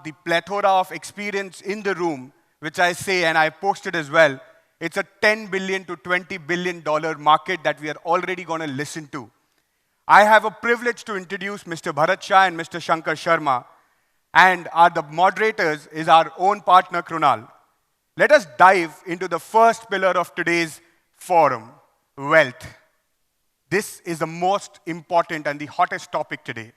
the plethora of experience in the room, which I say, and I posted as well, it's a $10 billion to $20 billion market that we are already going to listen to. I have a privilege to introduce Mr. Bharat Shah and Mr. Shankar Sharma, and the moderators is our own partner, Krunal. Let us dive into the first pillar of today's forum, wealth. This is the most important and the hottest topic today.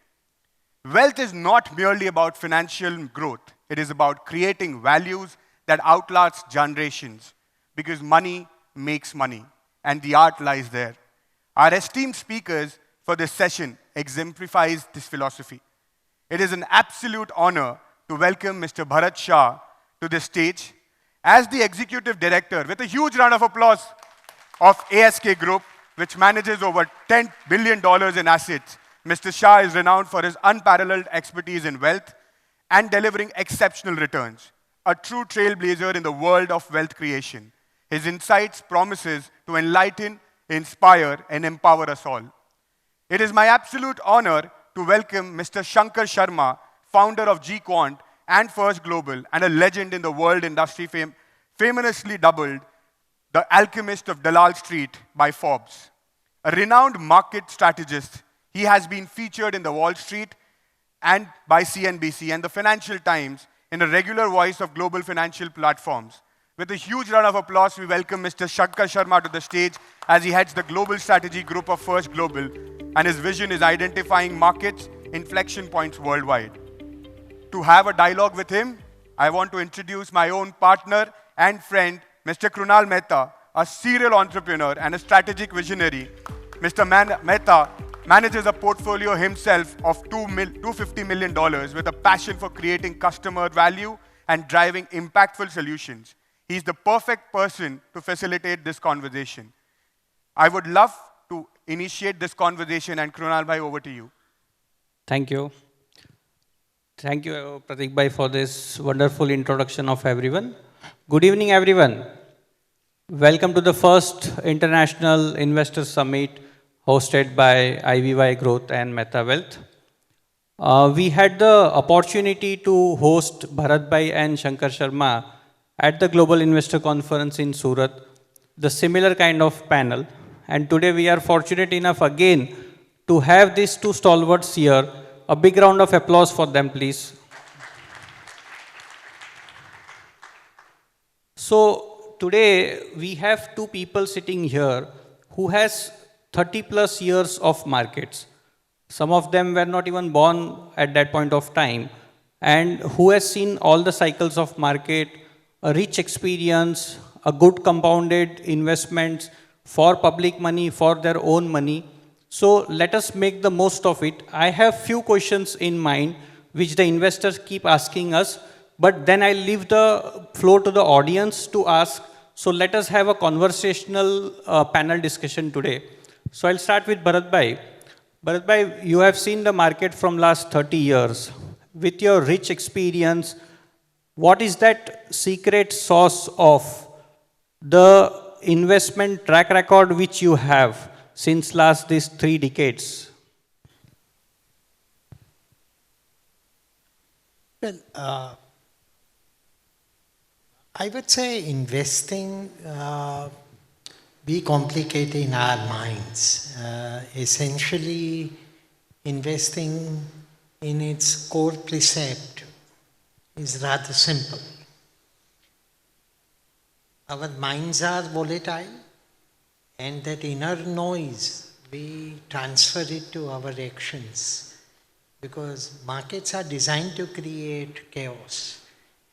Wealth is not merely about financial growth. It is about creating values that outlast generations, because money makes money, and the art lies there. Our esteemed speakers for this session exemplifies this philosophy. It is an absolute honor to welcome Mr. Bharat Shah to the stage as the Executive Director, with a huge round of applause, of ASK Group, which manages over $10 billion in assets. Mr. Shah is renowned for his unparalleled expertise in wealth and delivering exceptional returns, a true trailblazer in the world of wealth creation. His insights promises to enlighten, inspire, and empower us all. It is my absolute honor to welcome Mr. Shankar Sharma, founder of G-Quant and First Global, and a legend in the world industry, famously dubbed the alchemist of Dalal Street by Forbes. A renowned market strategist, he has been featured in the Wall Street and by CNBC and the Financial Times in a regular voice of global financial platforms. With a huge round of applause, we welcome Mr. Shankar Sharma to the stage as he heads the Global Strategy Group of First Global, and his vision is identifying markets, inflection points worldwide. To have a dialogue with him, I want to introduce my own partner and friend, Mr. Krunal Mehta, a serial entrepreneur and a strategic visionary. Mr. Mehta manages a portfolio himself of $250 million with a passion for creating customer value and driving impactful solutions. He's the perfect person to facilitate this conversation. I would love to initiate this conversation, and Krunal bhai, over to you. Thank you. Thank you, Pratik bhai, for this wonderful introduction of everyone. Good evening, everyone. Welcome to the first International Investor Summit hosted by IVY Growth and Mehta Wealth. We had the opportunity to host Bharat bhai and Shankar Sharma at the Global Investor Conference in Surat, the similar kind of panel. And today we are fortunate enough again to have these two stalwarts here. A big round of applause for them, please. So today we have two people sitting here who has 30 plus years of markets. Some of them were not even born at that point of time, and who has seen all the cycles of market, a rich experience, a good compounded investments for public money, for their own money. So let us make the most of it. I have few questions in mind which the investors keep asking us, but then I leave the floor to the audience to ask. So let us have a conversational panel discussion today. So I'll start with Bharat bhai. Bharat bhai, you have seen the market from last 30 years. With your rich experience, what is that secret sauce of the investment track record which you have since last these 3 decades? Well, I would say investing, we complicate in our minds. Essentially, investing in its core precept is rather simple. Our minds are volatile, and that inner noise, we transfer it to our actions, because markets are designed to create chaos,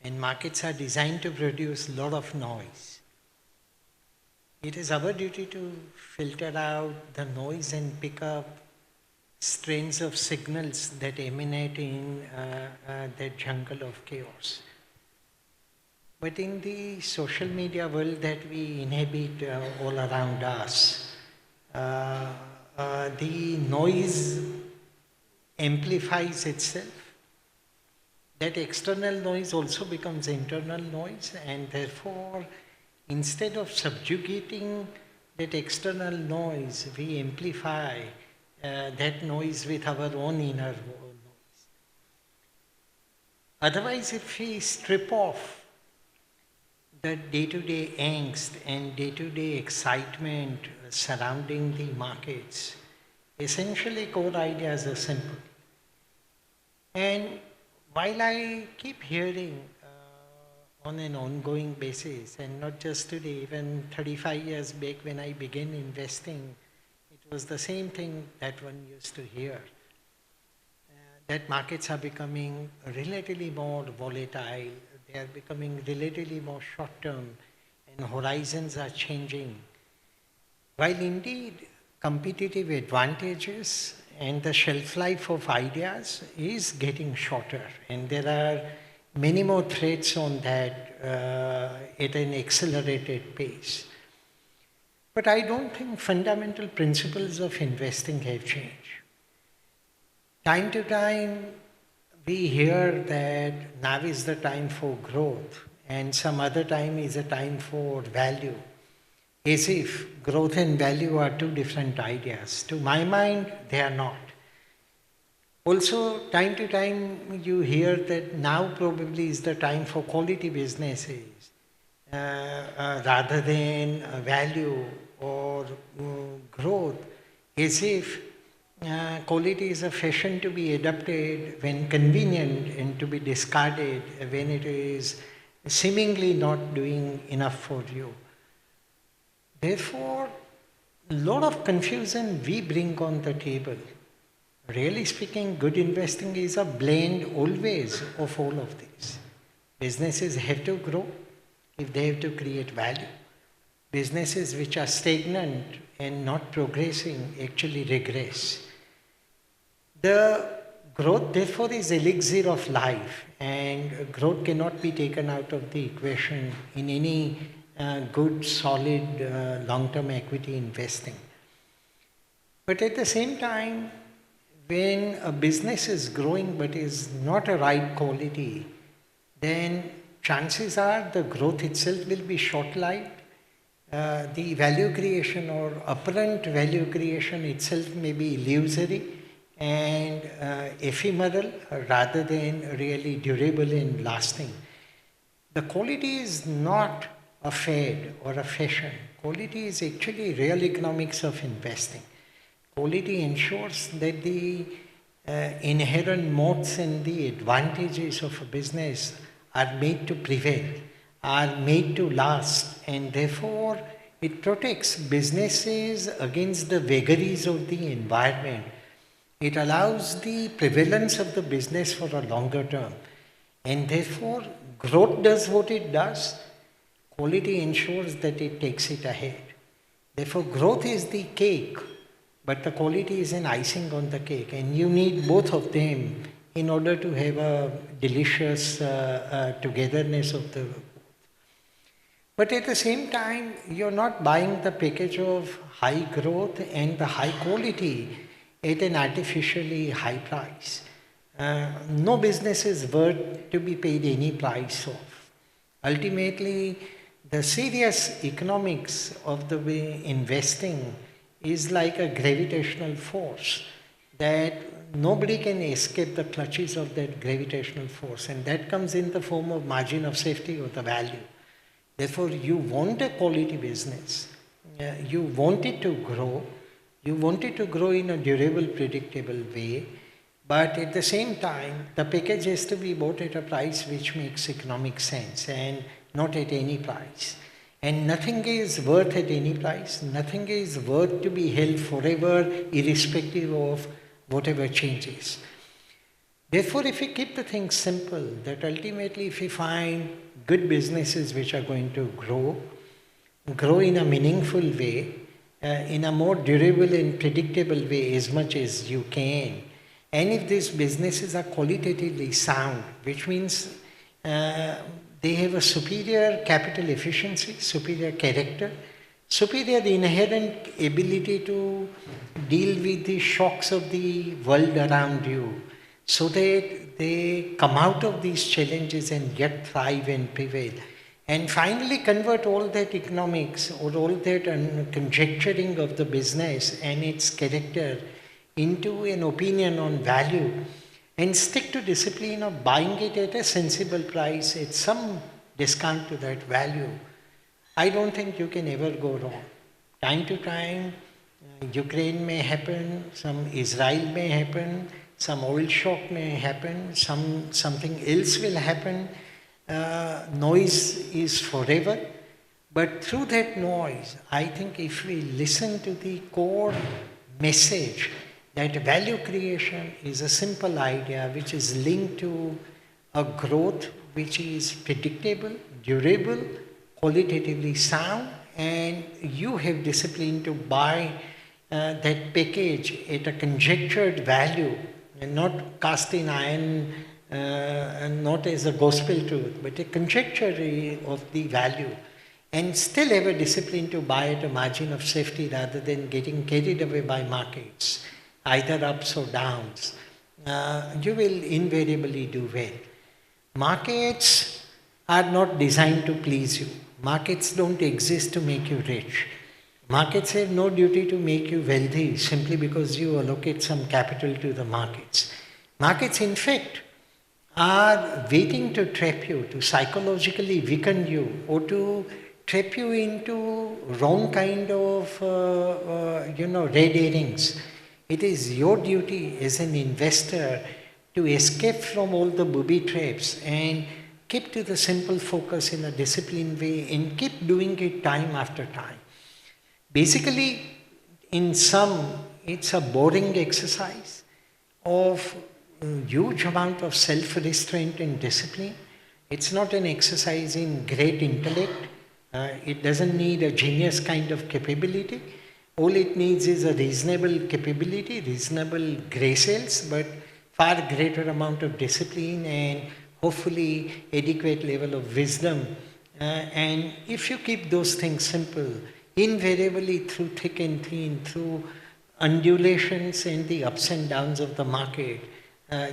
and markets are designed to produce a lot of noise. It is our duty to filter out the noise and pick up strains of signals that emanate in that jungle of chaos. But in the social media world that we inhabit all around us, the noise amplifies itself. That external noise also becomes internal noise, and therefore, instead of subjugating that external noise, we amplify that noise with our own inner noise. Otherwise, if we strip off the day-to-day angst and day-to-day excitement surrounding the markets, essentially core ideas are simple. And while I keep hearing on an ongoing basis, and not just today, even 35 years back when I began investing, it was the same thing that one used to hear. That markets are becoming relatively more volatile, they are becoming relatively more short-term, and horizons are changing. While indeed competitive advantages and the shelf life of ideas is getting shorter, and there are many more threats on that at an accelerated pace. But I don't think fundamental principles of investing have changed. Time to time, we hear that now is the time for growth, and some other time is a time for value, as if growth and value are two different ideas. To my mind, they are not. Also, time to time, you hear that now probably is the time for quality businesses rather than value or growth, as if quality is a fashion to be adopted when convenient and to be discarded when it is seemingly not doing enough for you. Therefore, a lot of confusion we bring on the table. Really speaking, good investing is a blend always of all of these. Businesses have to grow if they have to create value. Businesses which are stagnant and not progressing actually regress. The growth, therefore, is elixir of life, and growth cannot be taken out of the equation in any good, solid, long-term equity investing. But at the same time, when a business is growing but is not a right quality, then chances are the growth itself will be short-lived. The value creation or apparent value creation itself may be illusory and ephemeral rather than really durable and lasting. The quality is not a fad or a fashion. Quality is actually real economics of investing. Quality ensures that the inherent moats and the advantages of a business are made to prevail, are made to last, and therefore it protects businesses against the vagaries of the environment. It allows the prevalence of the business for a longer term, and therefore growth does what it does. Quality ensures that it takes it ahead. Therefore, growth is the cake, but the quality is an icing on the cake, and you need both of them in order to have a delicious togetherness of the. But at the same time, you're not buying the package of high growth and the high quality at an artificially high price. No business is worth to be paid any price of. Ultimately, the serious economics of the way investing is like a gravitational force that nobody can escape the clutches of that gravitational force, and that comes in the form of margin of safety or the value. Therefore, you want a quality business, you want it to grow, you want it to grow in a durable, predictable way, but at the same time, the package has to be bought at a price which makes economic sense and not at any price. And nothing is worth at any price, nothing is worth to be held forever, irrespective of whatever changes. Therefore, if we keep the thing simple, that ultimately if we find good businesses which are going to grow in a meaningful way, in a more durable and predictable way as much as you can, and if these businesses are qualitatively sound, which means they have a superior capital efficiency, superior character, superior inherent ability to deal with the shocks of the world around you, so that they come out of these challenges and yet thrive and prevail. And finally convert all that economics or all that conjecturing of the business and its character into an opinion on value. and stick to discipline of buying it at a sensible price at some discount to that value, I don't think you can ever go wrong. Time to time, Ukraine may happen, some Israel may happen, some oil shock may happen, something else will happen. Noise is forever. But through that noise, I think if we listen to the core message that value creation is a simple idea which is linked to a growth which is predictable, durable, qualitatively sound, and you have discipline to buy that package at a conjectured value and not cast in iron and not as a gospel truth, but a conjecture of the value, and still have a discipline to buy at a margin of safety rather than getting carried away by markets, either ups or downs, you will invariably do well. Markets are not designed to please you. Markets don't exist to make you rich. Markets have no duty to make you wealthy simply because you allocate some capital to the markets. Markets, in fact, are waiting to trap you, to psychologically weaken you, or to trap you into wrong kind of, red herrings. It is your duty as an investor to escape from all the booby traps and keep to the simple focus in a disciplined way and keep doing it time after time. Basically, in sum, it's a boring exercise of huge amount of self-restraint and discipline. It's not an exercise in great intellect. It doesn't need a genius kind of capability. All it needs is a reasonable capability, reasonable graces, but far greater amount of discipline and hopefully adequate level of wisdom. And if you keep those things simple, invariably through thick and thin, through undulations and the ups and downs of the market,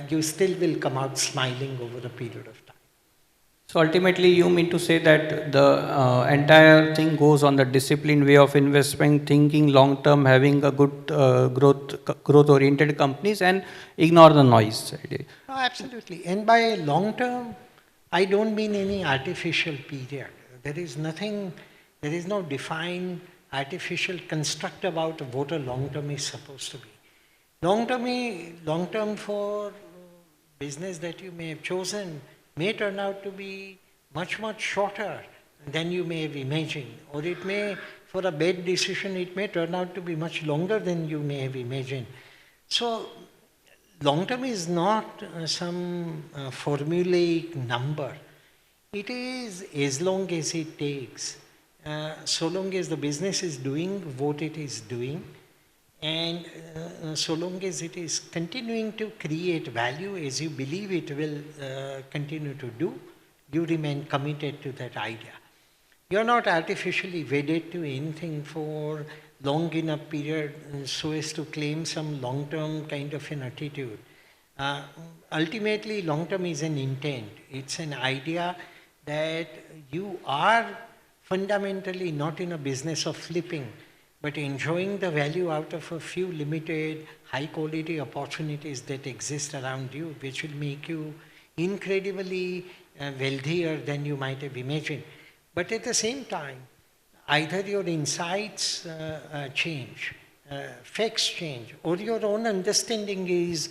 you still will come out smiling over a period of time. So ultimately, you mean to say that the entire thing goes on the disciplined way of investment, thinking long term, having a good growth oriented companies, and ignore the noise. Oh, absolutely. And by long term, I don't mean any artificial period. There is no defined artificial construct about what a long term is supposed to be. Long term for business that you may have chosen may turn out to be much, much shorter than you may have imagined. Or it may, for a bad decision, it may turn out to be much longer than you may have imagined. So, long term is not some formulaic number. It is as long as it takes, so long as the business is doing what it is doing, and so long as it is continuing to create value as you believe it will continue to do, you remain committed to that idea. You are not artificially wedded to anything for long enough period so as to claim some long-term kind of an attitude. Ultimately, long-term is an intent. It's an idea that you are fundamentally not in a business of flipping, but enjoying the value out of a few limited high-quality opportunities that exist around you, which will make you incredibly wealthier than you might have imagined. But at the same time, either your insights change, facts change, or your own understanding is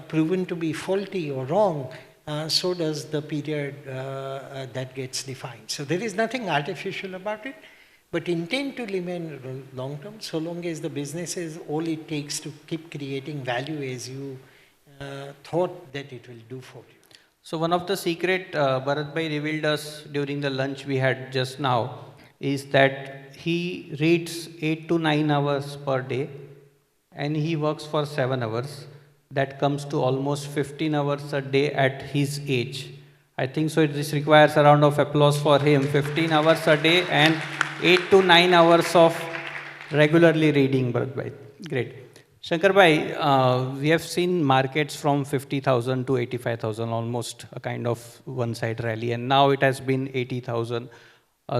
proven to be faulty or wrong, so does the period that gets defined. So there is nothing artificial about it. But intend to remain long term, so long as the business is all it takes to keep creating value as you thought that it will do for you. So one of the secret Bharat Bhai revealed us during the lunch we had just now is that he reads 8 to 9 hours per day and he works for 7 hours. That comes to almost 15 hours a day at his age. I think so this requires a round of applause for him. 15 hours a day and 8 to 9 hours of regularly reading, Bharat Bhai. Great. Shankar Bhai, we have seen markets from 50,000 to 85,000, almost a kind of one-side rally, and now it has been 80,000.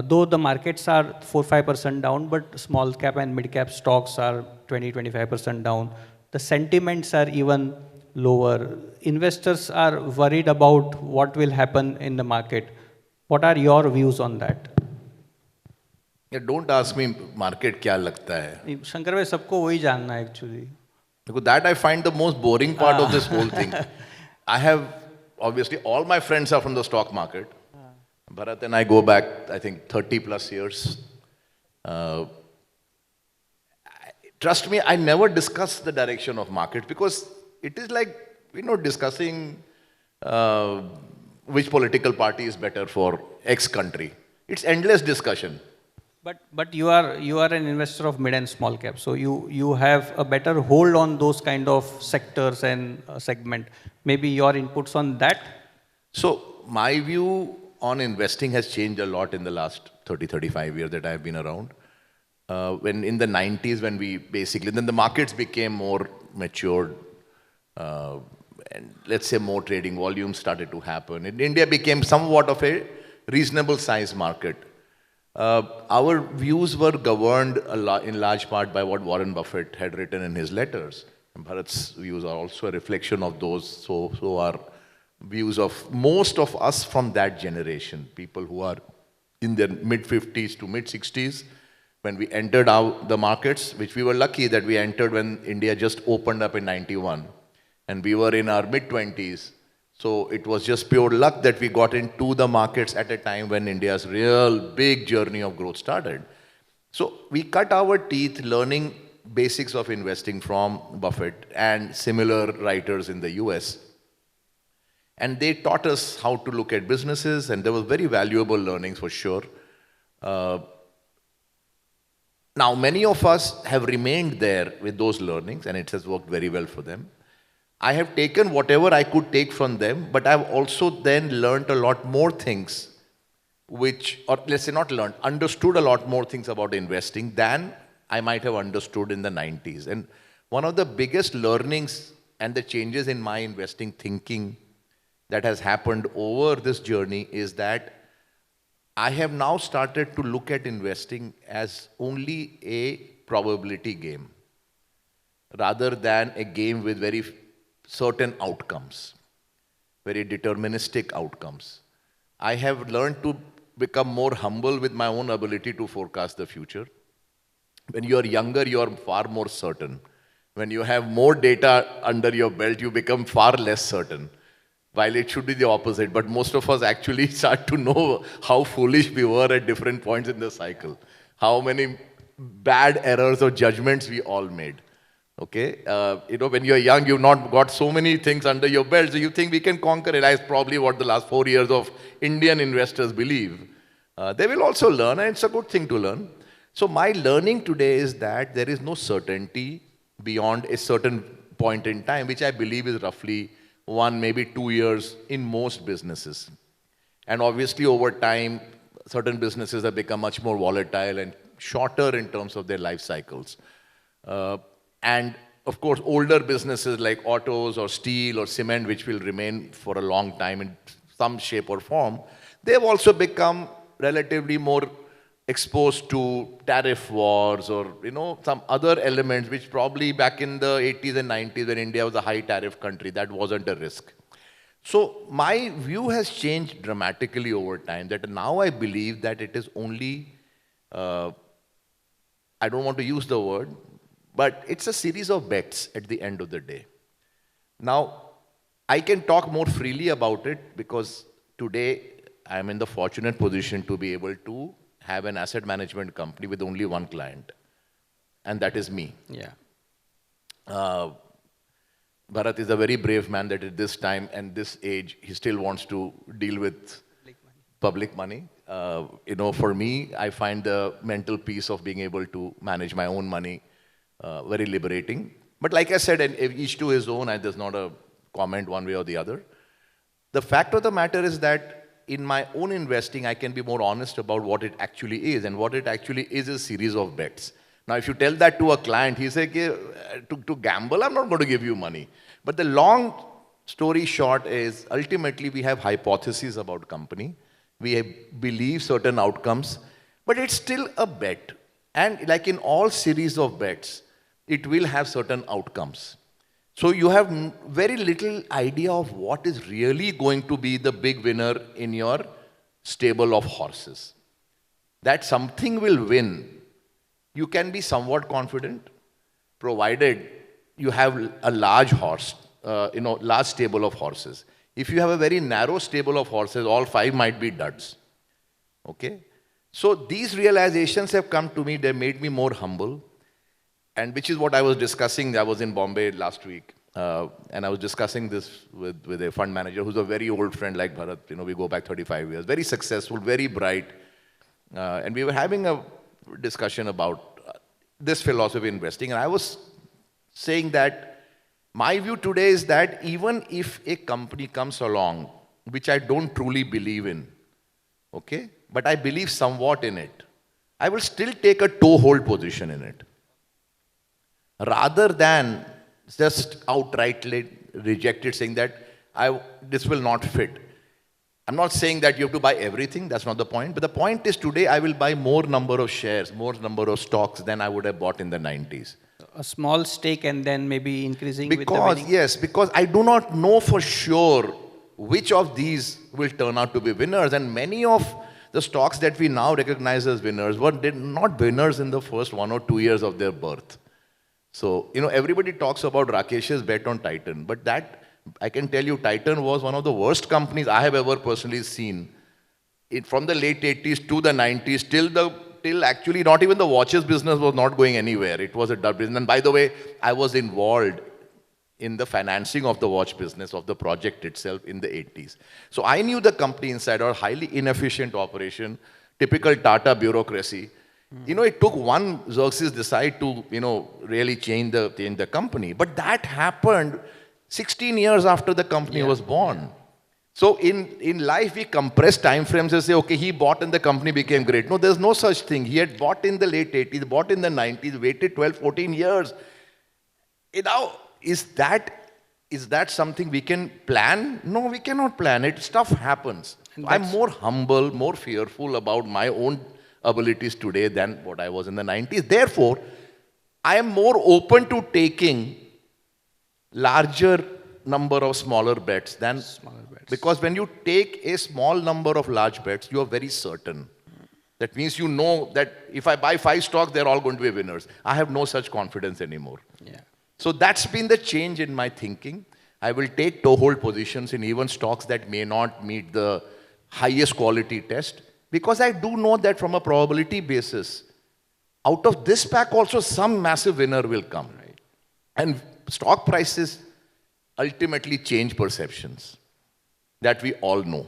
Though the markets are 4-5% down, but small cap and mid cap stocks are 20-25% down. The sentiments are even lower. Investors are worried about what will happen in the market. What are your views on that? Yeah, don't ask me market क्या लगता है. शंकर भाई सबको वही जानना है actually. Because that I find the most boring part of this whole thing. I have, obviously, all my friends are from the stock market. Bharat and I go back, I think, 30 plus years. Uh, Trust me, I never discuss the direction of market because it is like, discussing which political party is better for X country. It's endless discussion. But you are an investor of mid and small cap, so you have a better hold on those kind of sectors and segment. Maybe your inputs on that? So my view on investing has changed a lot in the last 30, 35 years that I've been around. When in the 90s, when then the markets became more matured, and let's say more trading volumes started to happen. And India became somewhat of a reasonable size market. Our views were governed in large part by what Warren Buffett had written in his letters. And Bharat's views are also a reflection of those. So are views of most of us from that generation, people who are in their mid-50s to mid-60s, when we entered the markets, which we were lucky that we entered when India just opened up in 91. And we were in our mid-20s. So it was just pure luck that we got into the markets at a time when India's real big journey of growth started. So we cut our teeth learning basics of investing from Buffett and similar writers in the US. And they taught us how to look at businesses, and there was very valuable learnings for sure. Now, many of us have remained there with those learnings, and it has worked very well for them. I have taken whatever I could take from them, but I've also then learned a lot more things, or let's say not learned, understood a lot more things about investing than I might have understood in the 90s. And one of the biggest learnings and the changes in my investing thinking that has happened over this journey is that I have now started to look at investing as only a probability game, rather than a game with very certain outcomes, very deterministic outcomes. I have learned to become more humble with my own ability to forecast the future. When you are younger, you are far more certain. When you have more data under your belt, you become far less certain. While it should be the opposite, but most of us actually start to know how foolish we were at different points in the cycle, how many bad errors or judgments we all made. Okay, when you're young, you've not got so many things under your belt, so you think we can conquer it. That's probably what the last 4 years of Indian investors believe. They will also learn, and it's a good thing to learn. So my learning today is that there is no certainty beyond a certain point in time, which I believe is roughly 1, maybe 2 years in most businesses. And obviously over time, certain businesses have become much more volatile and shorter in terms of their life cycles. And of course, older businesses like autos or steel or cement, which will remain for a long time in some shape or form, they've also become relatively more exposed to tariff wars or, some other elements, which probably back in the 80s and 90s when India was a high tariff country, that wasn't a risk. So my view has changed dramatically over time, that now I believe that it is only, I don't want to use the word, but it's a series of bets at the end of the day. Now, I can talk more freely about it because today I'm in the fortunate position to be able to have an asset management company with only one client, and that is me. Yeah. Bharat is a very brave man that at this time and this age, he still wants to deal with public money. For me, I find the mental peace of being able to manage my own money very liberating. But like I said, and each to his own, and there's not a comment one way or the other. The fact of the matter is that in my own investing, I can be more honest about what it actually is. And what it actually is a series of bets. Now, if you tell that to a client, he say, to gamble, I'm not going to give you money. But the long story short is, ultimately, we have hypotheses about company. We believe certain outcomes, but it's still a bet. And like in all series of bets, it will have certain outcomes. So you have very little idea of what is really going to be the big winner in your stable of horses. That something will win, you can be somewhat confident, provided you have a large horse, large stable of horses. If you have a very narrow stable of horses, all 5 might be duds. Okay? So these realizations have come to me, they made me more humble. And which is what I was discussing. I was in Bombay last week, and I was discussing this with a fund manager who's a very old friend like Bharat. We go back 35 years, very successful, very bright. And we were having a discussion about this philosophy of investing. And I was saying that my view today is that even if a company comes along, which I don't truly believe in, okay, but I believe somewhat in it, I will still take a toehold position in it, rather than just outrightly reject it, saying that this will not fit. I'm not saying that you have to buy everything, that's not the point. But the point is today I will buy more number of shares, more number of stocks than I would have bought in the 90s. A small stake and then maybe increasing with the winning. Yes, because I do not know for sure which of these will turn out to be winners. And many of the stocks that we now recognize as winners were not winners in the first 1 or 2 years of their birth. So, everybody talks about Rakesh's bet on Titan, but that, I can tell you, Titan was one of the worst companies I have ever personally seen. From the late 80s to the 90s, till actually not even the watches business was not going anywhere. It was a dull business. And by the way, I was involved in the financing of the watch business, of the project itself in the 80s. So I knew the company inside out, highly inefficient operation, typical Tata bureaucracy. It took one Xerxes Desai to, really change the company. But that happened 16 years after the company was born. Yeah. So in life, we compress time frames and say, okay, he bought and the company became great. No, there's no such thing. He had bought in the late 80s, bought in the 90s, waited 12, 14 years. Now, is that something we can plan? No, we cannot plan it. Stuff happens. I'm more humble, more fearful about my own abilities today than what I was in the 90s. Therefore, I am more open to taking larger number of smaller bets than because when you take a small number of large bets, you are very certain. That means you know that if I buy 5 stocks, they're all going to be winners. I have no such confidence anymore. Yeah. So that's been the change in my thinking. I will take toehold positions in even stocks that may not meet the highest quality test, because I do know that from a probability basis, out of this pack also some massive winner will come. Right? And stock prices ultimately change perceptions that we all know.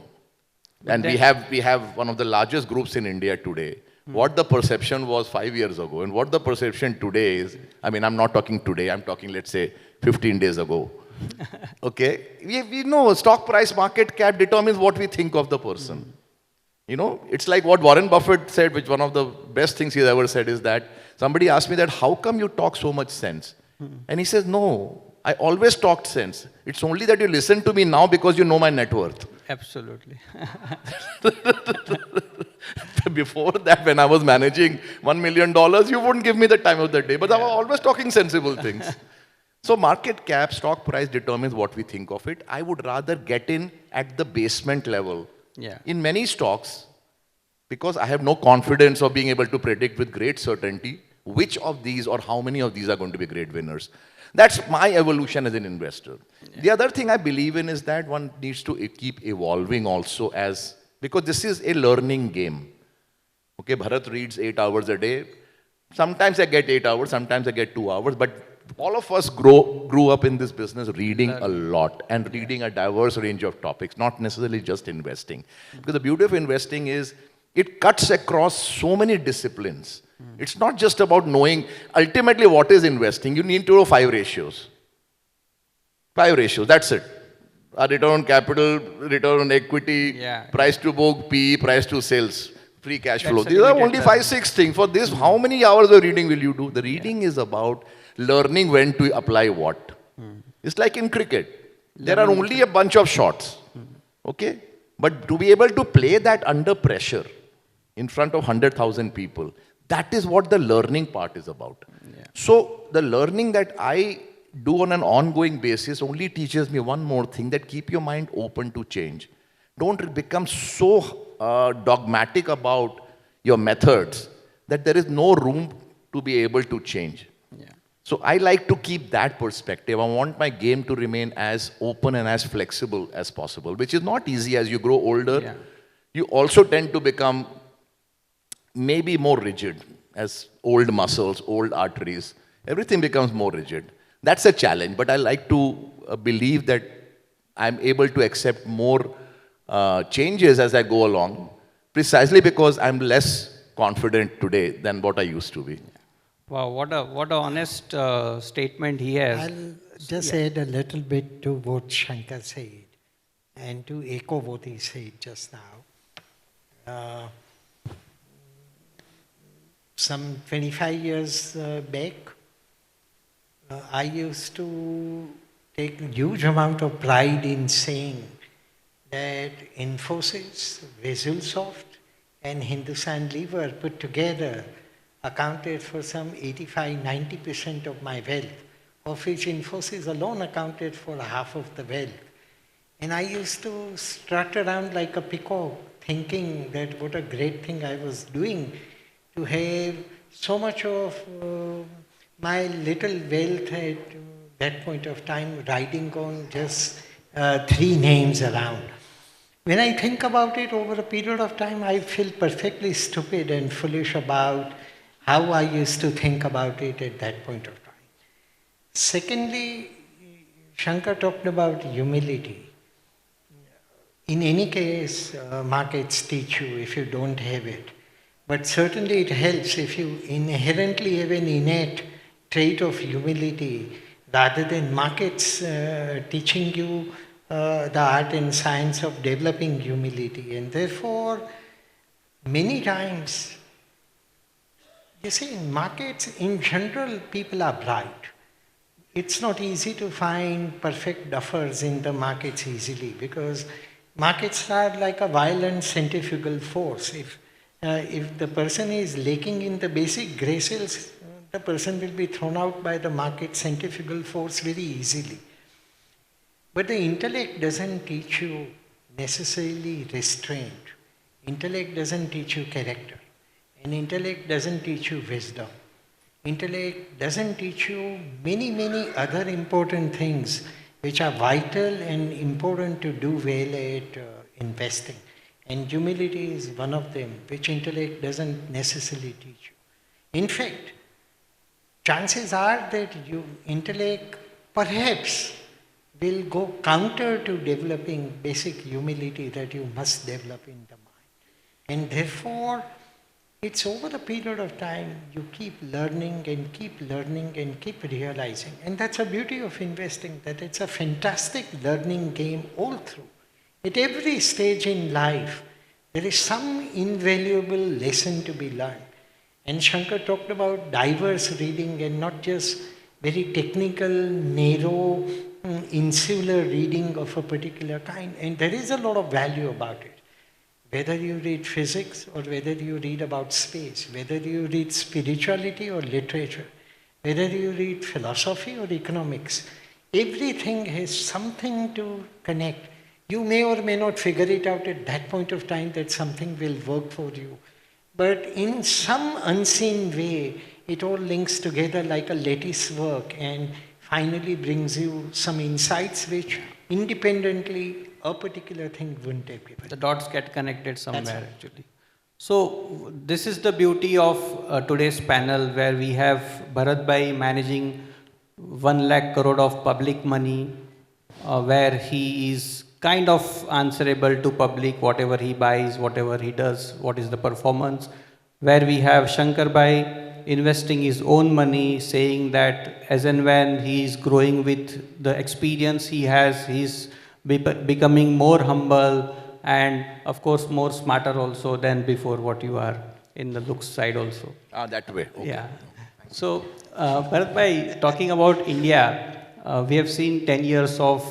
And we have one of the largest groups in India today. What the perception was 5 years ago and what the perception today is, I'm not talking today, I'm talking, let's say, 15 days ago. Okay? We know stock price, market cap determines what we think of the person. It's like what Warren Buffett said, which one of the best things he's ever said is that somebody asked me that, how come you talk so much sense? And he says, no, I always talked sense. It's only that you listen to me now because you know my net worth. Absolutely. Before that, when I was managing $1 million, you wouldn't give me the time of the day. But I was always talking sensible things. So market cap, stock price determines what we think of it. I would rather get in at the basement level. Yeah. In many stocks, because I have no confidence of being able to predict with great certainty which of these or how many of these are going to be great winners. That's my evolution as an investor. Yeah. The other thing I believe in is that one needs to keep evolving also because this is a learning game. Okay, Bharat reads 8 hours a day. Sometimes I get 8 hours, sometimes I get 2 hours, but all of us grew up in this business reading a lot and reading a diverse range of topics, not necessarily just investing. Because the beauty of investing is it cuts across so many disciplines. It's not just about knowing ultimately what is investing. You need to know 5 ratios. 5 ratios, that's it. Return on capital, return on equity, price to book, PE, price to sales, free cash flow. These are only 5, 6 things. For this, how many hours of reading will you do? The reading is about learning when to apply what. It's like in cricket. There are only a bunch of shots. Okay? But to be able to play that under pressure in front of 100,000 people, that is what the learning part is about. Yeah. So the learning that I do on an ongoing basis only teaches me one more thing, that keep your mind open to change. Don't become so dogmatic about your methods that there is no room to be able to change. Yeah. So I like to keep that perspective. I want my game to remain as open and as flexible as possible, which is not easy. As you grow older. Yeah. You also tend to become maybe more rigid, as old muscles, old arteries, everything becomes more rigid. That's a challenge, but I like to believe that I'm able to accept more changes as I go along, precisely because I'm less confident today than what I used to be. Wow, what a honest statement he has. I'll just add a little bit to what Shankar said and to echo what he said just now. Some 25 years back, I used to take a huge amount of pride in saying that Infosys, Visualsoft, and Hindustan Lever put together accounted for some 85-90% of my wealth, of which Infosys alone accounted for half of the wealth. And I used to strut around like a peacock, thinking that what a great thing I was doing to have so much of my little wealth at that point of time riding on just 3 names around. When I think about it over a period of time, I feel perfectly stupid and foolish about how I used to think about it at that point of time. Secondly, Shankar talked about humility. In any case, markets teach you if you don't have it. But certainly it helps if you inherently have an innate trait of humility rather than markets teaching you the art and science of developing humility. And therefore, many times, you see, in markets, in general, people are bright. It's not easy to find perfect duffers in the markets easily because markets are like a violent centrifugal force. If the person is lacking in the basic graces, the person will be thrown out by the market centrifugal force very easily. But the intellect doesn't teach you necessarily restraint. Intellect doesn't teach you character. And intellect doesn't teach you wisdom. Intellect doesn't teach you many, many other important things which are vital and important to do well at investing. And humility is one of them, which intellect doesn't necessarily teach you. In fact, chances are that intellect perhaps will go counter to developing basic humility that you must develop in the mind. And therefore, it's over a period of time you keep learning and keep learning and keep realizing. And that's the beauty of investing, that it's a fantastic learning game all through. At every stage in life, there is some invaluable lesson to be learned. And Shankar talked about diverse reading and not just very technical, narrow, insular reading of a particular kind. And there is a lot of value about it. Whether you read physics or whether you read about space, whether you read spirituality or literature, whether you read philosophy or economics, everything has something to connect. You may or may not figure it out at that point of time that something will work for you. But in some unseen way, it all links together like a lattice work and finally brings you some insights which independently a particular thing wouldn't have given. The dots get connected somewhere actually. So this is the beauty of today's panel where we have Bharat Bhai managing 1 lakh crore of public money, where he is kind of answerable to public, whatever he buys, whatever he does, what is the performance. Where we have Shankar Bhai investing his own money, saying that as and when he is growing with the experience he has, he's becoming more humble and of course more smarter also than before what you are in the looks side also. That way. Okay. Yeah. So, Bharat Bhai, talking about India, we have seen 10 years of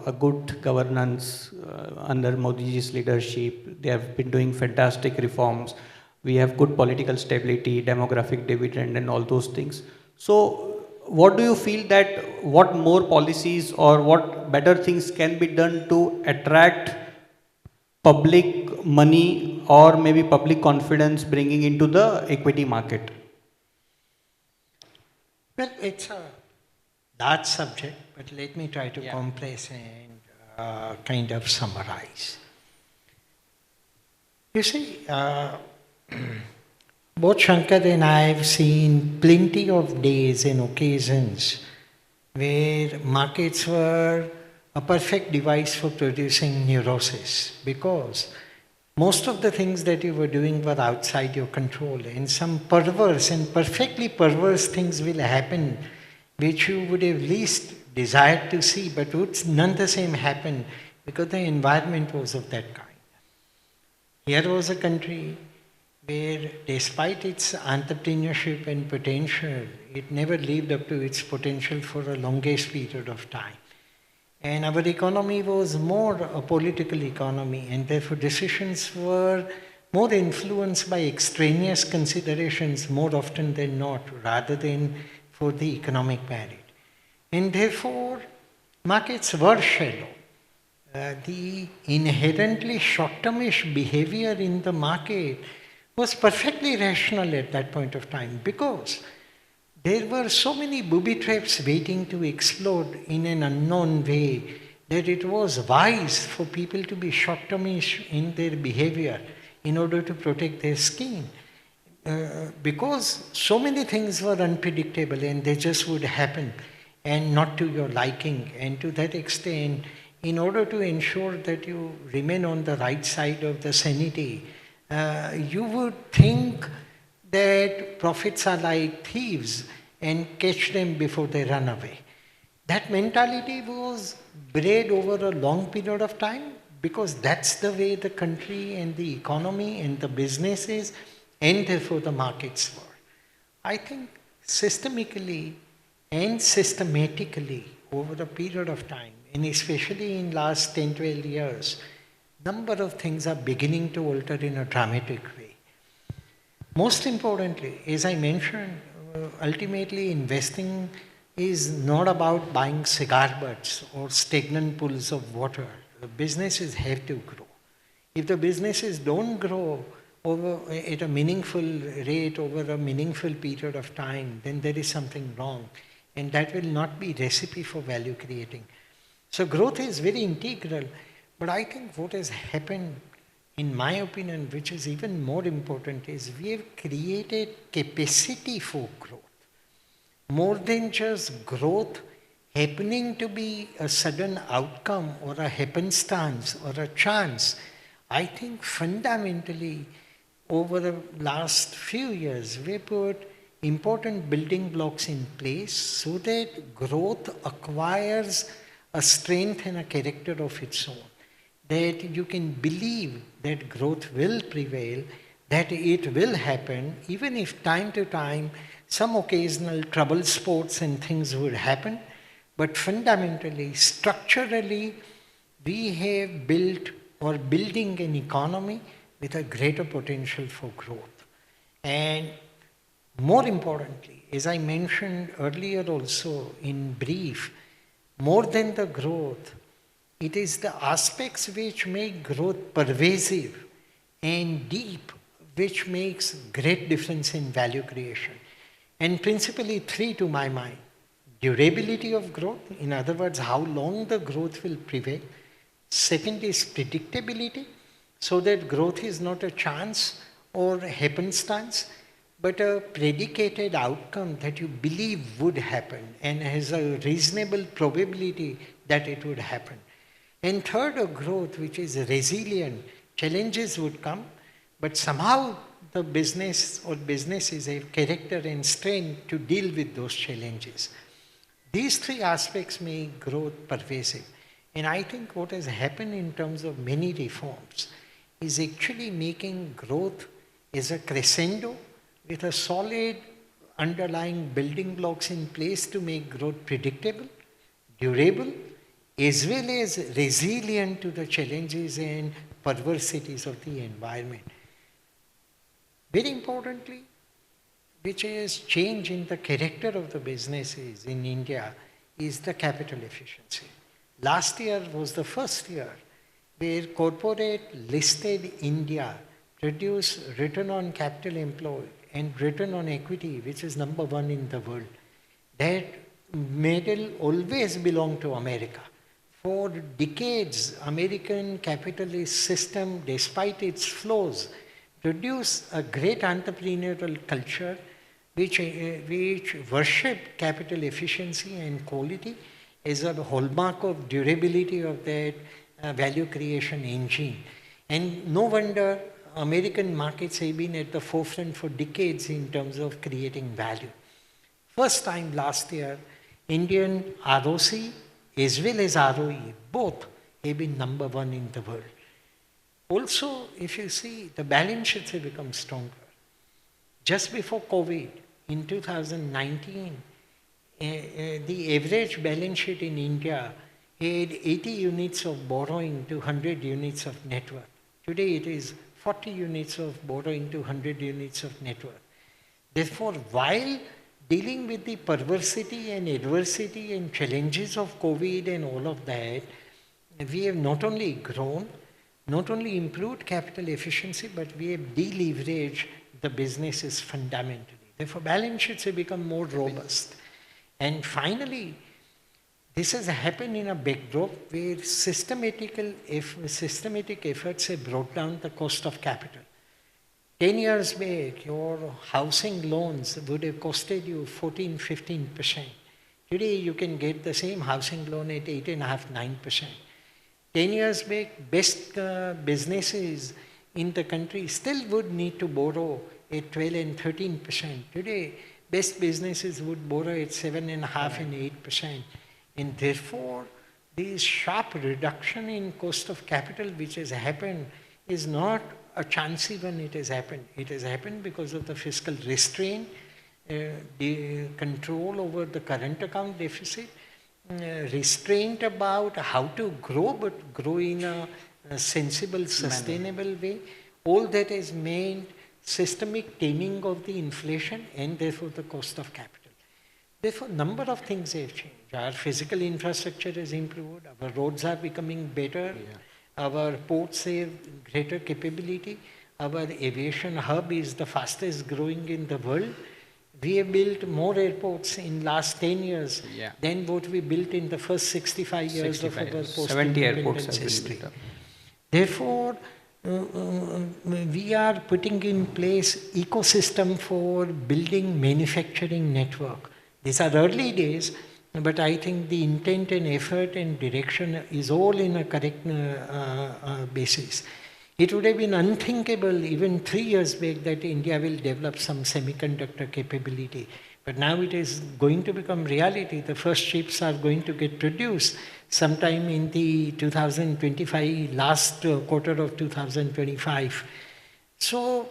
a good governance under Modi's leadership. They have been doing fantastic reforms. We have good political stability, demographic dividend and all those things. So, what do you feel that what more policies or what better things can be done to attract public money or maybe public confidence bringing into the equity market? Well, it's a large subject, but let me try to compress and kind of summarize. You see, both Shankar and I have seen plenty of days and occasions where markets were a perfect device for producing neurosis, because most of the things that you were doing were outside your control, and some perverse and perfectly perverse things will happen which you would have least desired to see, but would none the same happen because the environment was of that kind. Here was a country where, despite its entrepreneurship and potential, it never lived up to its potential for a longest period of time. And our economy was more a political economy, and therefore decisions were more influenced by extraneous considerations more often than not, rather than for the economic merit. And therefore, markets were shallow. The inherently short-termish behavior in the market was perfectly rational at that point of time, because there were so many booby traps waiting to explode in an unknown way that it was wise for people to be short-termish in their behavior in order to protect their skin. Because so many things were unpredictable and they just would happen and not to your liking. And to that extent, in order to ensure that you remain on the right side of the sanity, you would think that prophets are like thieves and catch them before they run away. That mentality was bred over a long period of time, because that's the way the country and the economy and the businesses and therefore the markets were. I think systemically and systematically over a period of time, and especially in last 10, 12 years, number of things are beginning to alter in a dramatic way. Most importantly, as I mentioned, ultimately investing is not about buying cigar butts or stagnant pools of water. The businesses have to grow. If the businesses don't grow at a meaningful rate over a meaningful period of time, then there is something wrong. And that will not be recipe for value creating. So growth is very integral. But I think what has happened, in my opinion, which is even more important, is we have created capacity for growth. More than just growth happening to be a sudden outcome or a happenstance or a chance. I think fundamentally over the last few years, we put important building blocks in place so that growth acquires a strength and a character of its own. That you can believe that growth will prevail, that it will happen, even if time to time some occasional trouble sports and things would happen. But fundamentally, structurally, we have built or building an economy with a greater potential for growth. And more importantly, as I mentioned earlier also in brief, more than the growth, it is the aspects which make growth pervasive and deep, which makes great difference in value creation. And principally three to my mind. Durability of growth, in other words, how long the growth will prevail. Second is predictability, so that growth is not a chance or happenstance, but a predicated outcome that you believe would happen and has a reasonable probability that it would happen. And third, a growth which is resilient. Challenges would come, but somehow the business or businesses have character and strength to deal with those challenges. These three aspects make growth pervasive. And I think what has happened in terms of many reforms is actually making growth as a crescendo with a solid underlying building blocks in place to make growth predictable, durable, as well as resilient to the challenges and perversities of the environment. Very importantly, which is change in the character of the businesses in India is the capital efficiency. Last year was the first year where corporate listed India produced return on capital employed and return on equity, which is number one in the world. That medal always belonged to America. For decades, American capitalist system, despite its flaws, produced a great entrepreneurial culture which worshipped capital efficiency and quality as a hallmark of durability of that value creation engine. And no wonder American markets have been at the forefront for decades in terms of creating value. First time last year, Indian ROC as well as ROE, both have been number one in the world. Also, if you see, the balance sheets have become stronger. Just before COVID, in 2019, the average balance sheet in India had 80 units of borrowing to 100 units of net worth. Today it is 40 units of borrowing to 100 units of net worth. Therefore, while dealing with the perversity and adversity and challenges of COVID and all of that, we have not only grown, not only improved capital efficiency, but we have deleveraged the businesses fundamentally. Therefore, balance sheets have become more robust. And finally, this has happened in a backdrop where systematic efforts have brought down the cost of capital. 10 years back, your housing loans would have costed you 14-15%. Today, you can get the same housing loan at 8.5-9%. 10 years back, best businesses in the country still would need to borrow at 12 and 13%. Today, best businesses would borrow at 7.5 and 8%. And therefore, this sharp reduction in cost of capital which has happened is not a chancy one. It has happened. It has happened because of the fiscal restraint, the control over the current account deficit, restraint about how to grow, but grow in a sensible, sustainable way. All that has meant systemic taming of the inflation and therefore the cost of capital. Therefore, number of things have changed. Our physical infrastructure has improved, our roads are becoming better, our ports have greater capability, our aviation hub is the fastest growing in the world. We have built more airports in last 10 years than what we built in the first 65 years of our post-independence history. Therefore, we are putting in place ecosystem for building manufacturing network. These are early days, but I think the intent and effort and direction is all in a correct basis. It would have been unthinkable even 3 years back that India will develop some semiconductor capability. But now it is going to become reality. The first chips are going to get produced sometime in the 2025, last quarter of 2025. So,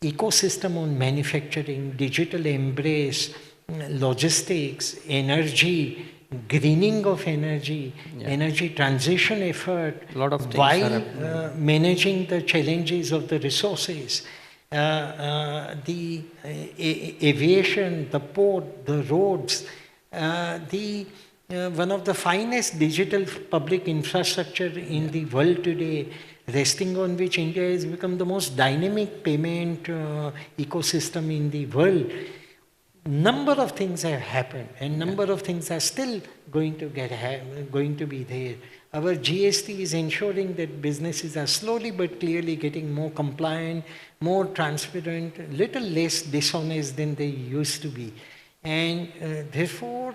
ecosystem on manufacturing, digital embrace, logistics, energy, greening of energy, energy transition effort, a lot of things while managing the challenges of the resources, the aviation, the port, the roads, one of the finest digital public infrastructure in the world today, resting on which India has become the most dynamic payment ecosystem in the world. Number of things have happened and number of things are still going to be there. Our GST is ensuring that businesses are slowly but clearly getting more compliant, more transparent, little less dishonest than they used to be. And therefore,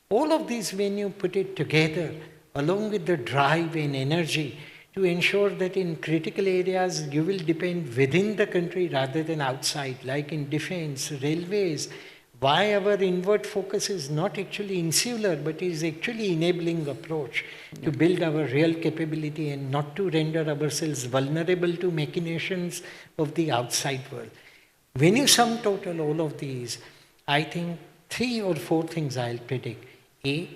all of these, when you put it together, along with the drive and energy to ensure that in critical areas you will depend within the country rather than outside, like in defense, railways, why our inward focus is not actually insular, but is actually enabling approach to build our real capability and not to render ourselves vulnerable to machinations of the outside world. When you sum total all of these, I think 3 or 4 things I'll predict. A,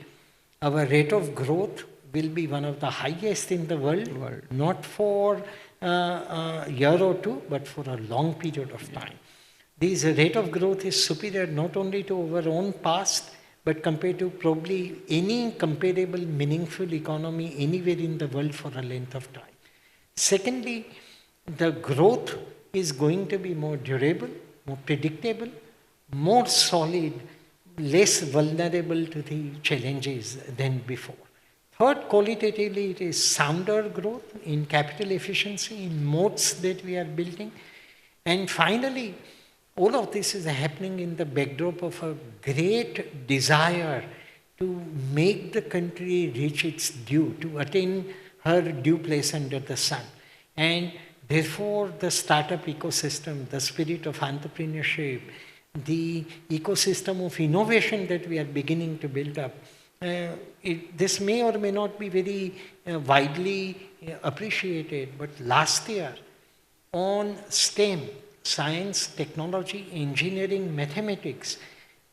our rate of growth will be one of the highest in the world. Not for a year or two, but for a long period of time. This rate of growth is superior not only to our own past, but compared to probably any comparable meaningful economy anywhere in the world for a length of time. Secondly, the growth is going to be more durable, more predictable, more solid, less vulnerable to the challenges than before. Third, qualitatively, it is sounder growth in capital efficiency, in moats that we are building. And finally, all of this is happening in the backdrop of a great desire to make the country reach its due, to attain her due place under the sun. And therefore, the startup ecosystem, the spirit of entrepreneurship, the ecosystem of innovation that we are beginning to build up, this may or may not be very widely appreciated, but last year on STEM, science, technology, engineering, mathematics,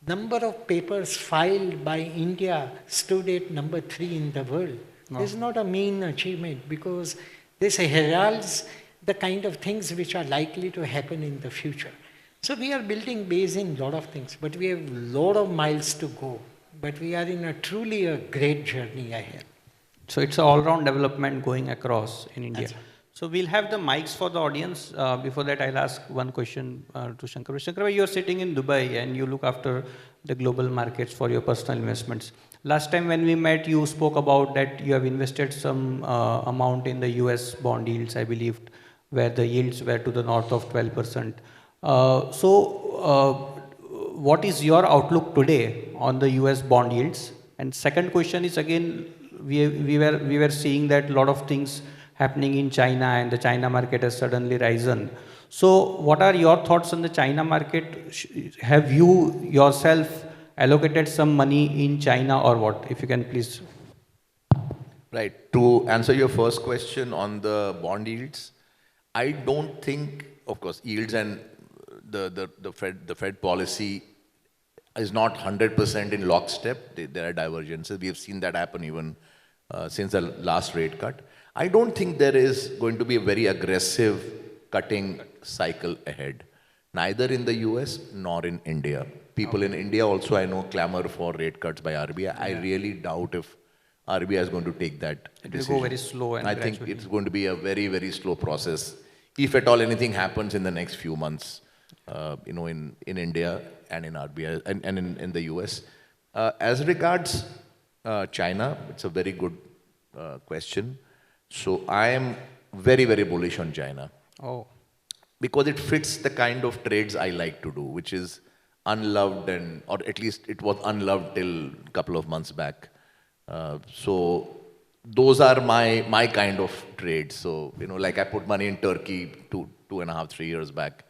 number of papers filed by India stood at number 3 in the world. No. This is not a mean achievement, because this heralds the kind of things which are likely to happen in the future. So we are building base in a lot of things, but we have a lot of miles to go. But we are in a truly a great journey ahead. So it's an all-round development going across in India. That's right. So we'll have the mics for the audience. Before that, I'll ask one question to Shankar. Shankar, you're sitting in Dubai and you look after the global markets for your personal investments. Last time when we met, you spoke about that you have invested some amount in the US bond yields, I believe, where the yields were to the north of 12%. What is your outlook today on the US bond yields? And second question is, again, we were seeing that a lot of things happening in China, and the China market has suddenly risen. So what are your thoughts on the China market? Have you yourself allocated some money in China or what? If you can please. Right. To answer your first question on the bond yields, I don't think, of course, yields and the Fed policy is not 100% in lockstep. There are divergences. We have seen that happen even since the last rate cut. I don't think there is going to be a very aggressive cutting cycle ahead, neither in the US nor in India. People in India also, I know, clamor for rate cuts by RBI. Yeah. I really doubt if RBI is going to take that decision. It will go very slow and I think it's going to be a very, very slow process. If at all anything happens in the next few months, in India and in RBI and in the US. As regards China, it's a very good question. So I am very, very bullish on China. Oh. Because it fits the kind of trades I like to do, which is unloved, or at least it was unloved till a couple of months back. So those are my kind of trades. So, like I put money in Turkey 2.5, 3 years back.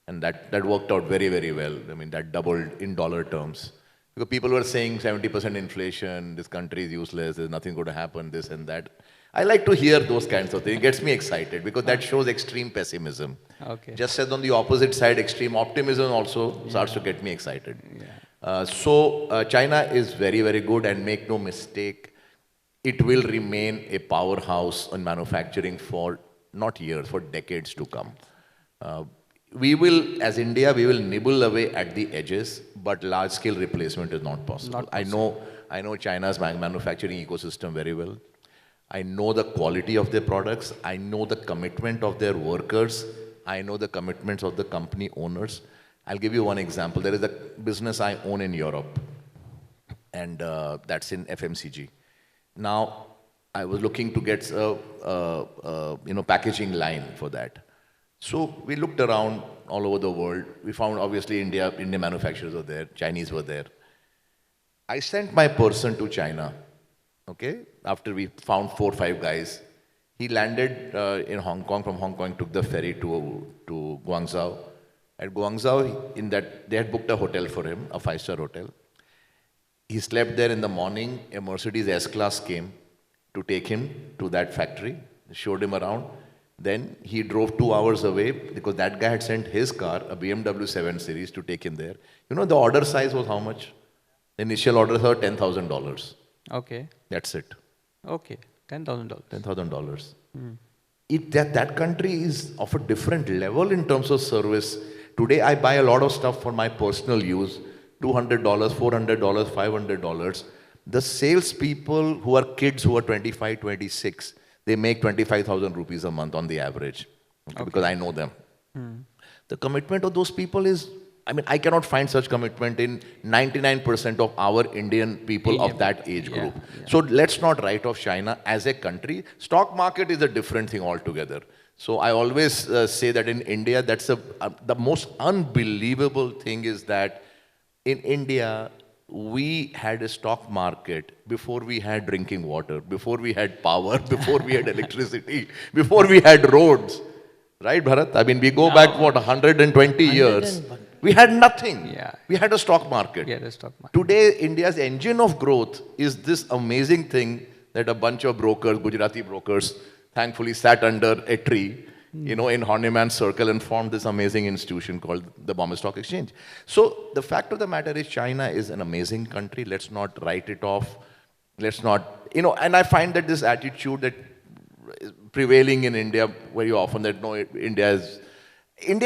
And that worked out very, very well. I mean, that doubled in dollar terms. Because people were saying 70% inflation, this country is useless, there's nothing going to happen, this and that. I like to hear those kinds of things. It gets me excited because that shows extreme pessimism. Okay. Just as on the opposite side, extreme optimism also starts to get me excited. Yeah. China is very, very good, and make no mistake, it will remain a powerhouse on manufacturing for not years, for decades to come. We will, as India, we will nibble away at the edges, but large-scale replacement is not possible. Not possible. I know China's manufacturing ecosystem very well. I know the quality of their products. I know the commitment of their workers. I know the commitments of the company owners. I'll give you one example. There is a business I own in Europe, and that's in FMCG. Now, I was looking to get a packaging line for that. So we looked around all over the world. We found, obviously, Indian manufacturers were there, Chinese were there. I sent my person to China, okay? After we found 4 or 5 guys. He landed in Hong Kong. From Hong Kong, took the ferry to Guangzhou. At Guangzhou, they had booked a hotel for him, a 5-star hotel. He slept there in the morning. A Mercedes S-Class came to take him to that factory, showed him around. Then he drove 2 hours away because that guy had sent his car, a BMW 7 Series, to take him there. You know, the order size was how much? The initial orders were $10,000. Okay. That's it. Okay, $10,000. $10,000. That country is of a different level in terms of service. today I buy a lot of stuff for my personal use, $200, $400, $500. The salespeople who are kids who are 25, 26, they make 25,000 rupees a month on the average, okay, because I know them. The commitment of those people is, I mean, I cannot find such commitment in 99% of our Indian people of that age group. So let's not write off China as a country. Stock market is a different thing altogether. So I always say that in India, that's the most unbelievable thing is that in India, we had a stock market before we had drinking water, before we had power, before we had electricity, before we had roads. Right, Bharat? I mean, we go back, what, 120 years. We had nothing. Yeah. We had a stock market. Yeah, the stock market. Today, India's engine of growth is this amazing thing that a bunch of brokers, Gujarati brokers, thankfully sat under a tree, you know, in Horniman Circle and formed this amazing institution called the Bombay Stock Exchange. So the fact of the matter is China is an amazing country. Let's not write it off. Let's not, you know, and I find that this attitude that is prevailing in India very often that no, India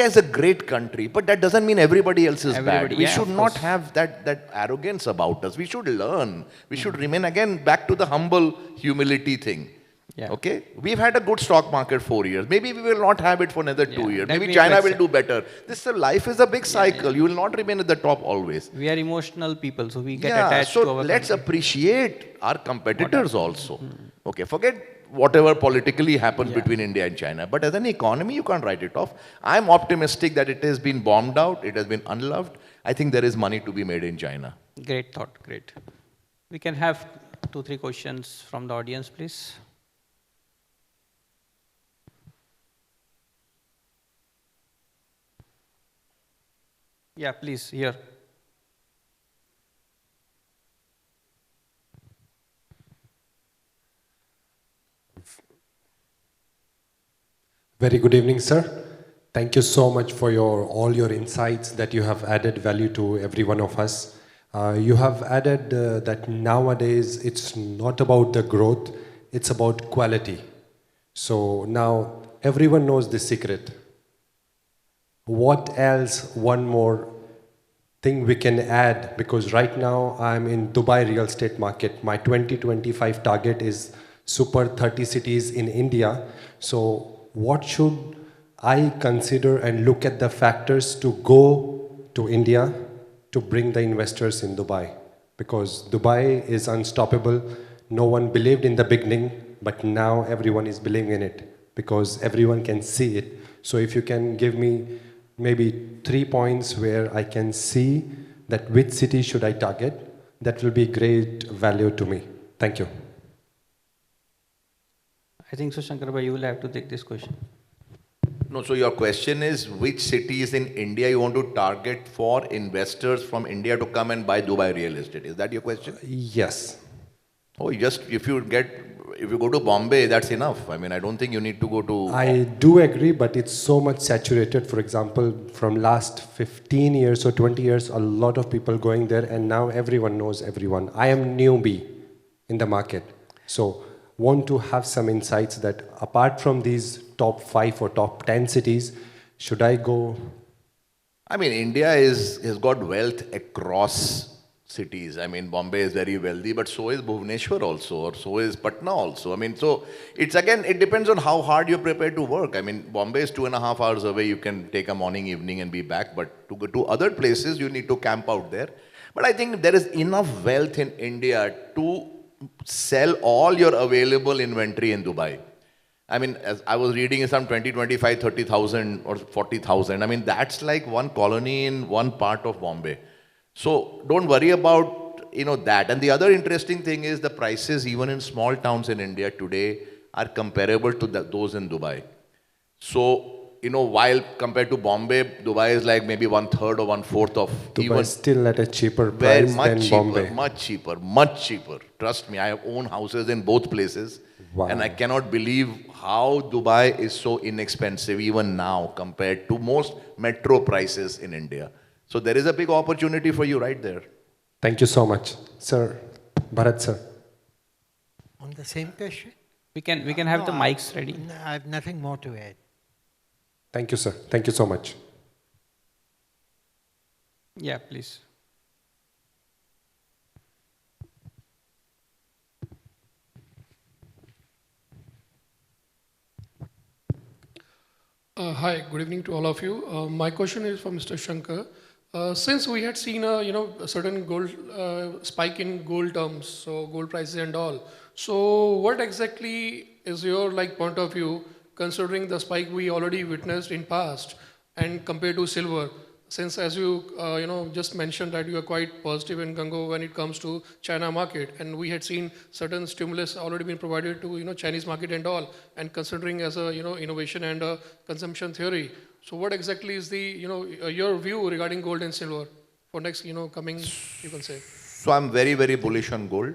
is a great country, but that doesn't mean everybody else is bad. We should not have that arrogance about us. We should learn. We should remain, again, back to the humble humility thing. Yeah. Okay? We've had a good stock market 4 years. Maybe we will not have it for another 2 years. Maybe we China have will do better. Life is a big cycle. You will not remain at the top always. We are emotional people, so we get attached so to our let's country. appreciate our competitors also. Okay, forget whatever politically happens between India and China. But as an economy, you can't write it off. I'm optimistic that it has been bombed out. It has been unloved. I think there is money to be made in China. Great thought, great. We can have 2-3 questions from the audience, please. Yeah, please, here. Very good evening, sir. Thank you so much for all your insights that you have added value to every one of us. You have added that nowadays it's not about the growth, it's about quality. So now everyone knows the secret. What else, one more thing we can add? Because right now I'm in Dubai real estate market. My 2025 target is super 30 cities in India. So what should I consider and look at the factors to go to India to bring the investors in Dubai? Because Dubai is unstoppable. No one believed in the beginning, but now everyone is believing in it because everyone can see it. So if you can give me maybe 3 points where I can see that which city should I target, that will be great value to me. Thank you. I think so, Shankar bhai, you will have to take this question. No, so your question is which cities in India you want to target for investors from India to come and buy Dubai real estate? Is that your question? Yes. Oh, if you go to Bombay, that's enough. I mean, I don't think you need to go to... I do agree, but it's so much saturated. For example, from last 15 years or 20 years, a lot of people going there, and now everyone knows everyone. I am newbie in the market. So want to have some insights that apart from these top 5 or top 10 cities, should I go? I mean, India has got wealth across cities. I mean, Bombay is very wealthy, but so is Bhubaneswar also, or so is Patna also. I mean, so it's again, it depends on how hard you're prepared to work. I mean, Bombay is 2.5 hours away. You can take a morning, evening and be back. But to go to other places, you need to camp out there. But I think there is enough wealth in India to sell all your available inventory in Dubai. I mean, as I was reading some 20, 25, 30,000 or 40,000. I mean, that's like one colony in one part of Bombay. So don't worry about, that. And the other interesting thing is the prices even in small towns in India today are comparable to those in Dubai. So, while compared to Bombay, Dubai is like maybe 1/3 or 1/4 of Dubai is still at a cheaper price than Bombay. Much cheaper. Trust me, I have owned houses in both places. Wow. And I cannot believe how Dubai is so inexpensive even now compared to most metro prices in India. So there is a big opportunity for you right there. Thank you so much. Sir, Bharat sir. On the same question? We can have the mics ready. I have nothing more to add. Thank you, sir. Thank you so much. Yeah, please. Hi, good evening to all of you. My question is for Mr. Shankar. Since we had seen a certain gold spike in gold terms, so gold prices and all. So what exactly is your point of view considering the spike we already witnessed in past and compared to silver? Since as you just mentioned that you are quite positive in Gango when it comes to China market, and we had seen certain stimulus already been provided to Chinese market and all, and considering as a innovation and a consumption theory. So what exactly is the your view regarding gold and silver for next coming, you can say? So I'm very, very bullish on gold.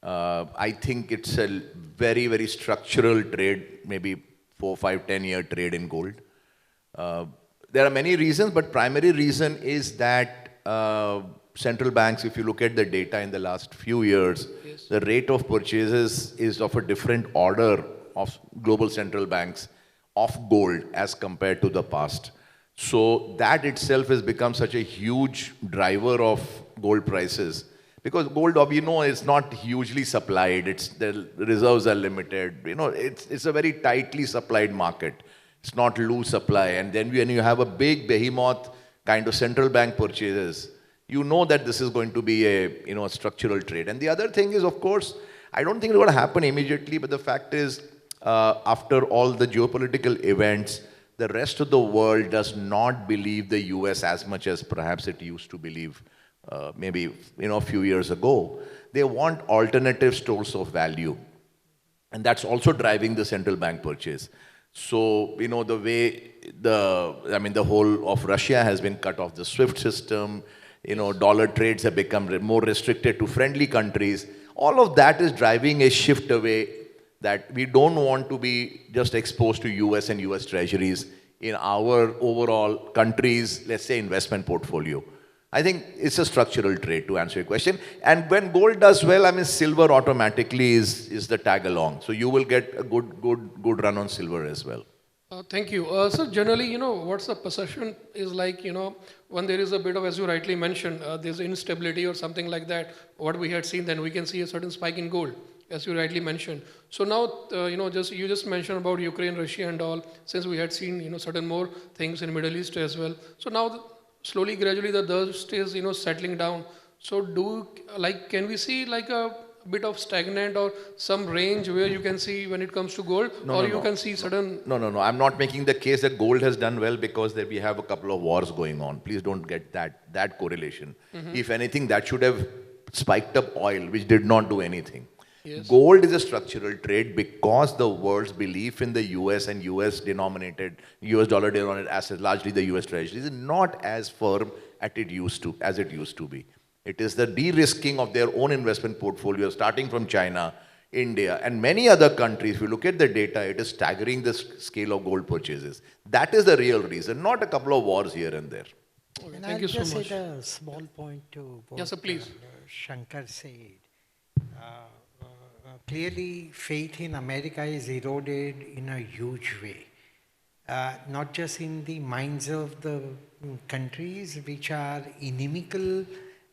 I think it's a very, very structural trade, maybe 4, 5, 10-year trade in gold. There are many reasons, but primary reason is that central banks, if you look at the data in the last few years, Yes. the rate of purchases is of a different order of global central banks of gold as compared to the past. So that itself has become such a huge driver of gold prices. Because gold, is not hugely supplied. The reserves are limited. It's a very tightly supplied market. It's not loose supply. And then when you have a big behemoth kind of central bank purchases, you know that this is going to be a structural trade. And the other thing is, of course, I don't think it's going to happen immediately, but the fact is, after all the geopolitical events, the rest of the world does not believe the US as much as perhaps it used to believe maybe a few years ago. They want alternative stores of value. And that's also driving the central bank purchase. So, the way the whole of Russia has been cut off the SWIFT system, dollar trades have become more restricted to friendly countries. All of that is driving a shift away that we don't want to be just exposed to US and US treasuries in our overall country's, let's say, investment portfolio. I think it's a structural trade, to answer your question. And when gold does well, silver automatically is the tag along. So you will get a good run on silver as well. Thank you. So generally, what's the perception is like, when there is a bit of, as you rightly mentioned, there's instability or something like that, what we had seen, then we can see a certain spike in gold, as you rightly mentioned. So now, you just mentioned about Ukraine, Russia and all, since we had seen, certain more things in Middle East as well. So now, slowly, gradually, the dust is, settling down. So can we see like a bit of stagnant or some range where you can see when it comes to gold, you can see certain... No. I'm not making the case that gold has done well because we have a couple of wars going on. Please don't get that correlation. If anything, that should have spiked up oil, which did not do anything. Yes. Gold is a structural trade because the world's belief in the US and US dollar denominated assets, largely the US treasuries, is not as firm as it used to be. It is the de-risking of their own investment portfolio, starting from China, India, and many other countries. If you look at the data, it is staggering the scale of gold purchases. That is the real reason, not a couple of wars here and there. Okay, And thank I'll you so just much. add a small point to what Yes, sir, please. Shankar said. Clearly, faith in America is eroded in a huge way. Not just in the minds of the countries which are inimical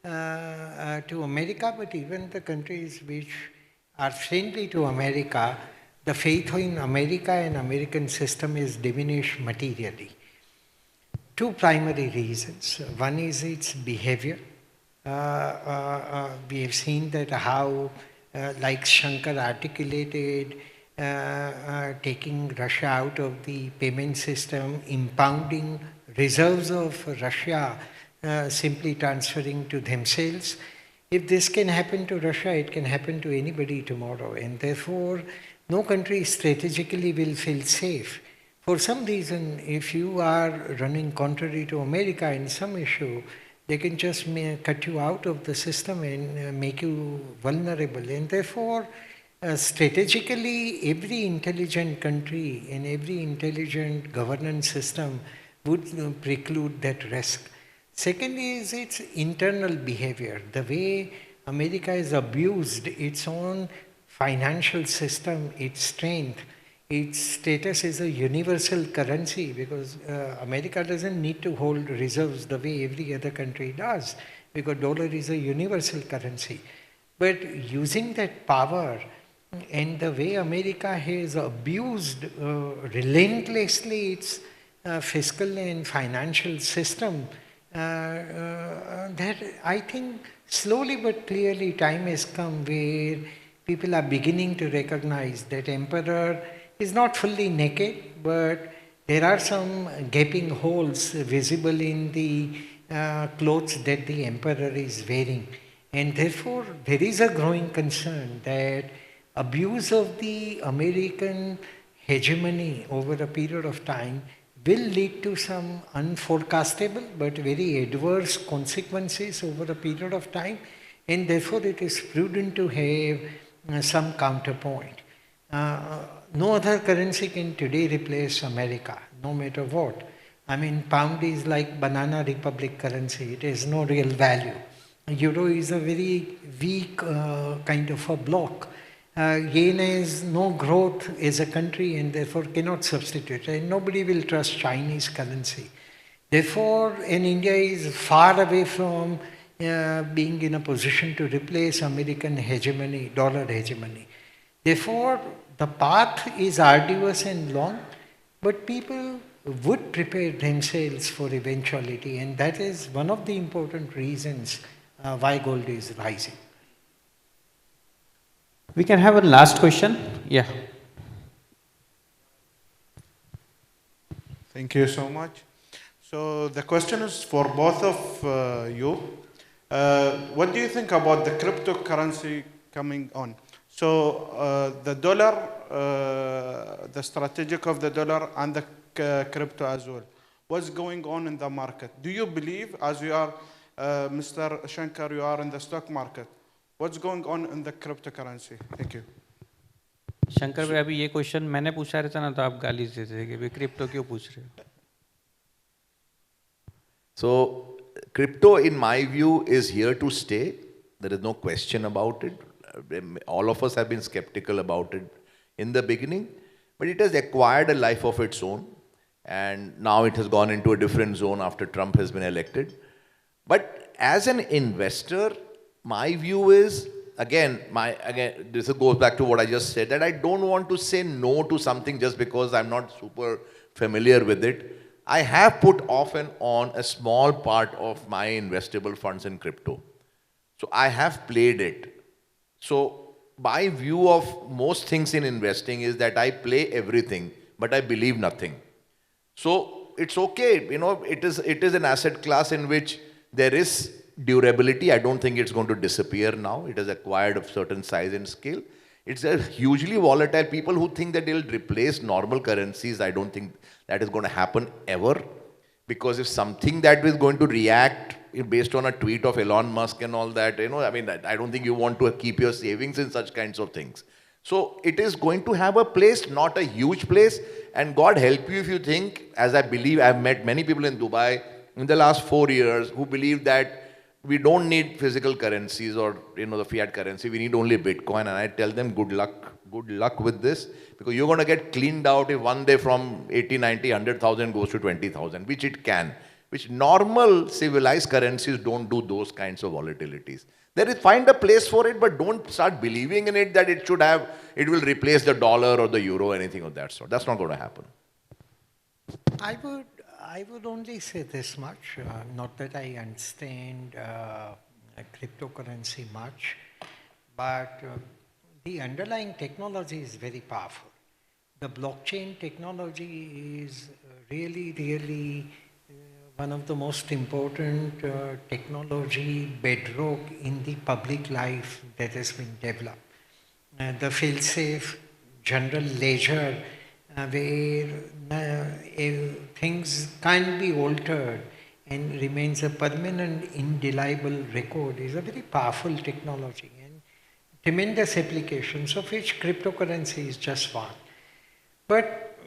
to America, but even the countries which are friendly to America, the faith in America and American system is diminished materially. Two primary reasons. One is its behavior. We have seen that how, like Shankar articulated, taking Russia out of the payment system, impounding reserves of Russia, simply transferring to themselves. If this can happen to Russia, it can happen to anybody tomorrow. And therefore, no country strategically will feel safe. For some reason, if you are running contrary to America in some issue, they can just cut you out of the system and make you vulnerable. And therefore, strategically, every intelligent country and every intelligent governance system would preclude that risk. Second is its internal behavior, the way America has abused its own financial system, its strength, its status as a universal currency because America doesn't need to hold reserves the way every other country does because dollar is a universal currency. But using that power and the way America has abused relentlessly its fiscal and financial system, that I think slowly but clearly time has come where people are beginning to recognize that emperor is not fully naked, but there are some gaping holes visible in the clothes that the emperor is wearing. And therefore, there is a growing concern that abuse of the American hegemony over a period of time will lead to some unforecastable but very adverse consequences over a period of time, and therefore it is prudent to have some counterpoint. No other currency can today replace America, no matter what. I mean, pound is like banana republic currency. It has no real value. Euro is a very weak kind of a block. Yen has no growth as a country and therefore cannot substitute. And nobody will trust Chinese currency. Therefore, and India is far away from being in a position to replace American hegemony, dollar hegemony. Therefore, the path is arduous and long, but people would prepare themselves for eventuality, and that is one of the important reasons why gold is rising. We can have a last question. Yeah. Thank you so much. So the question is for both of you. What do you think about the cryptocurrency coming on? So the dollar, the strategic of the dollar and the crypto as well. What's going on in the market? Do you believe, as you are, Mr. Shankar, you are in the stock market, what's going on in the cryptocurrency? Thank you. Shankar भाई अभी ये question मैंने पूछा रहता ना तो आप गाली देते थे कि भाई क्रिप्टो क्यों पूछ रहे हो? So, crypto, in my view, is here to stay. There is no question about it. All of us have been skeptical about it in the beginning, but it has acquired a life of its own, and now it has gone into a different zone after Trump has been elected. But as an investor, my view is, again, this goes back to what I just said, that I don't want to say no to something just because I'm not super familiar with it. I have put off and on a small part of my investable funds in crypto. So I have played it. So my view of most things in investing is that I play everything, but I believe nothing. So it's okay, it is an asset class in which there is durability. I don't think it's going to disappear now. It has acquired a certain size and scale. It's a hugely volatile. People who think that they'll replace normal currencies, I don't think that is going to happen ever. Because if something that is going to react based on a tweet of Elon Musk and all that, I don't think you want to keep your savings in such kinds of things. So it is going to have a place, not a huge place. And God help you if you think, as I believe, I've met many people in Dubai in the last 4 years who believe that we don't need physical currencies or the fiat currency. We need only Bitcoin. And I tell them, good luck with this, because you're going to get cleaned out if one day from 80, 90, 100,000 goes to 20,000, which it can. Which normal civilized currencies don't do those kinds of volatilities. Find a place for it, but don't start believing in it that it will replace the dollar or the euro or anything of that sort. That's not going to happen. I would only say this much, not that I understand cryptocurrency much, but the underlying technology is very powerful. The blockchain technology is really one of the most important technology bedrock in the public life that has been developed. The fail-safe general ledger where things can't be altered and remains a permanent indelible record is a very powerful technology and tremendous applications, of which cryptocurrency is just one. But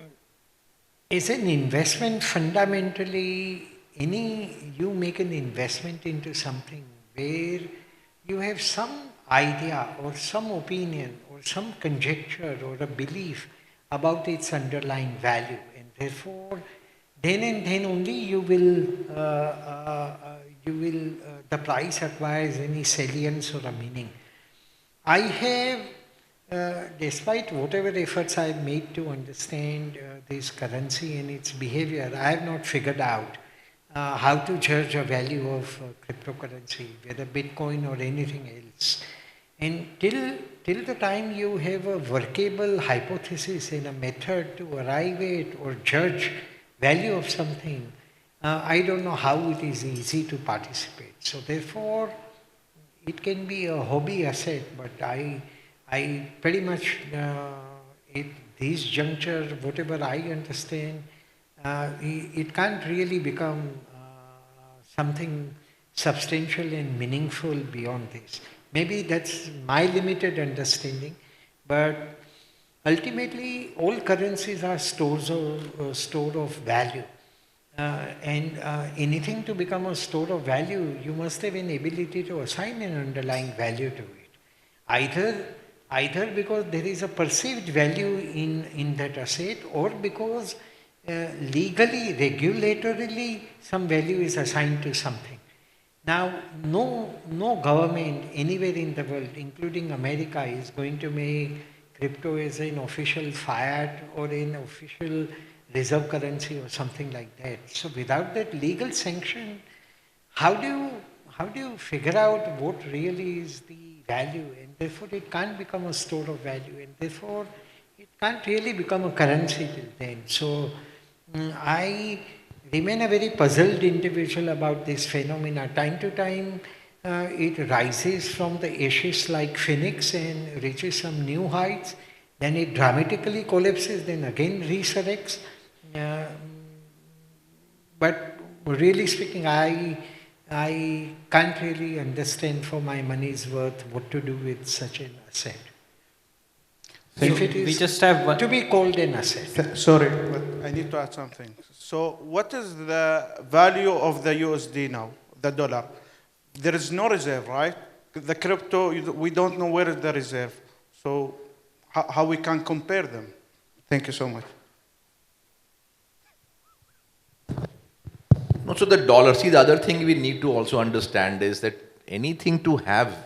as an investment, fundamentally, you make an investment into something where you have some idea or some opinion or some conjecture or a belief about its underlying value. And therefore, then and then only the price acquires any salience or a meaning. I have, despite whatever efforts I have made to understand this currency and its behavior, I have not figured out how to judge a value of cryptocurrency, whether Bitcoin or anything else. And till the time you have a workable hypothesis and a method to arrive at or judge value of something, I don't know how it is easy to participate. So therefore, it can be a hobby asset, but I pretty much at this juncture, whatever I understand, it can't really become something substantial and meaningful beyond this. Maybe that's my limited understanding, but ultimately all currencies are store of value. And anything to become a store of value, you must have an ability to assign an underlying value to it. Either because there is a perceived value in that asset, or because legally, regulatorily, some value is assigned to something. Now, no government anywhere in the world, including America, is going to make crypto as an official fiat or an official reserve currency or something like that. So without that legal sanction, how do you figure out what really is the value? And therefore it can't become a store of value, and therefore it can't really become a currency till then. So I remain a very puzzled individual about this phenomena. Time to time it rises from the ashes like phoenix and reaches some new heights, then it dramatically collapses, then again resurrects. But really speaking, I can't really understand for my money's worth what to do with such an asset. So if it is we just have one. to be called an asset. Sorry, but I need to add something. So what is the value of the USD now, the dollar? There is no reserve, right? The crypto, we don't know where is the reserve. So how we can compare them? Thank you so much. No, so the dollar, see, the other thing we need to also understand is that anything to have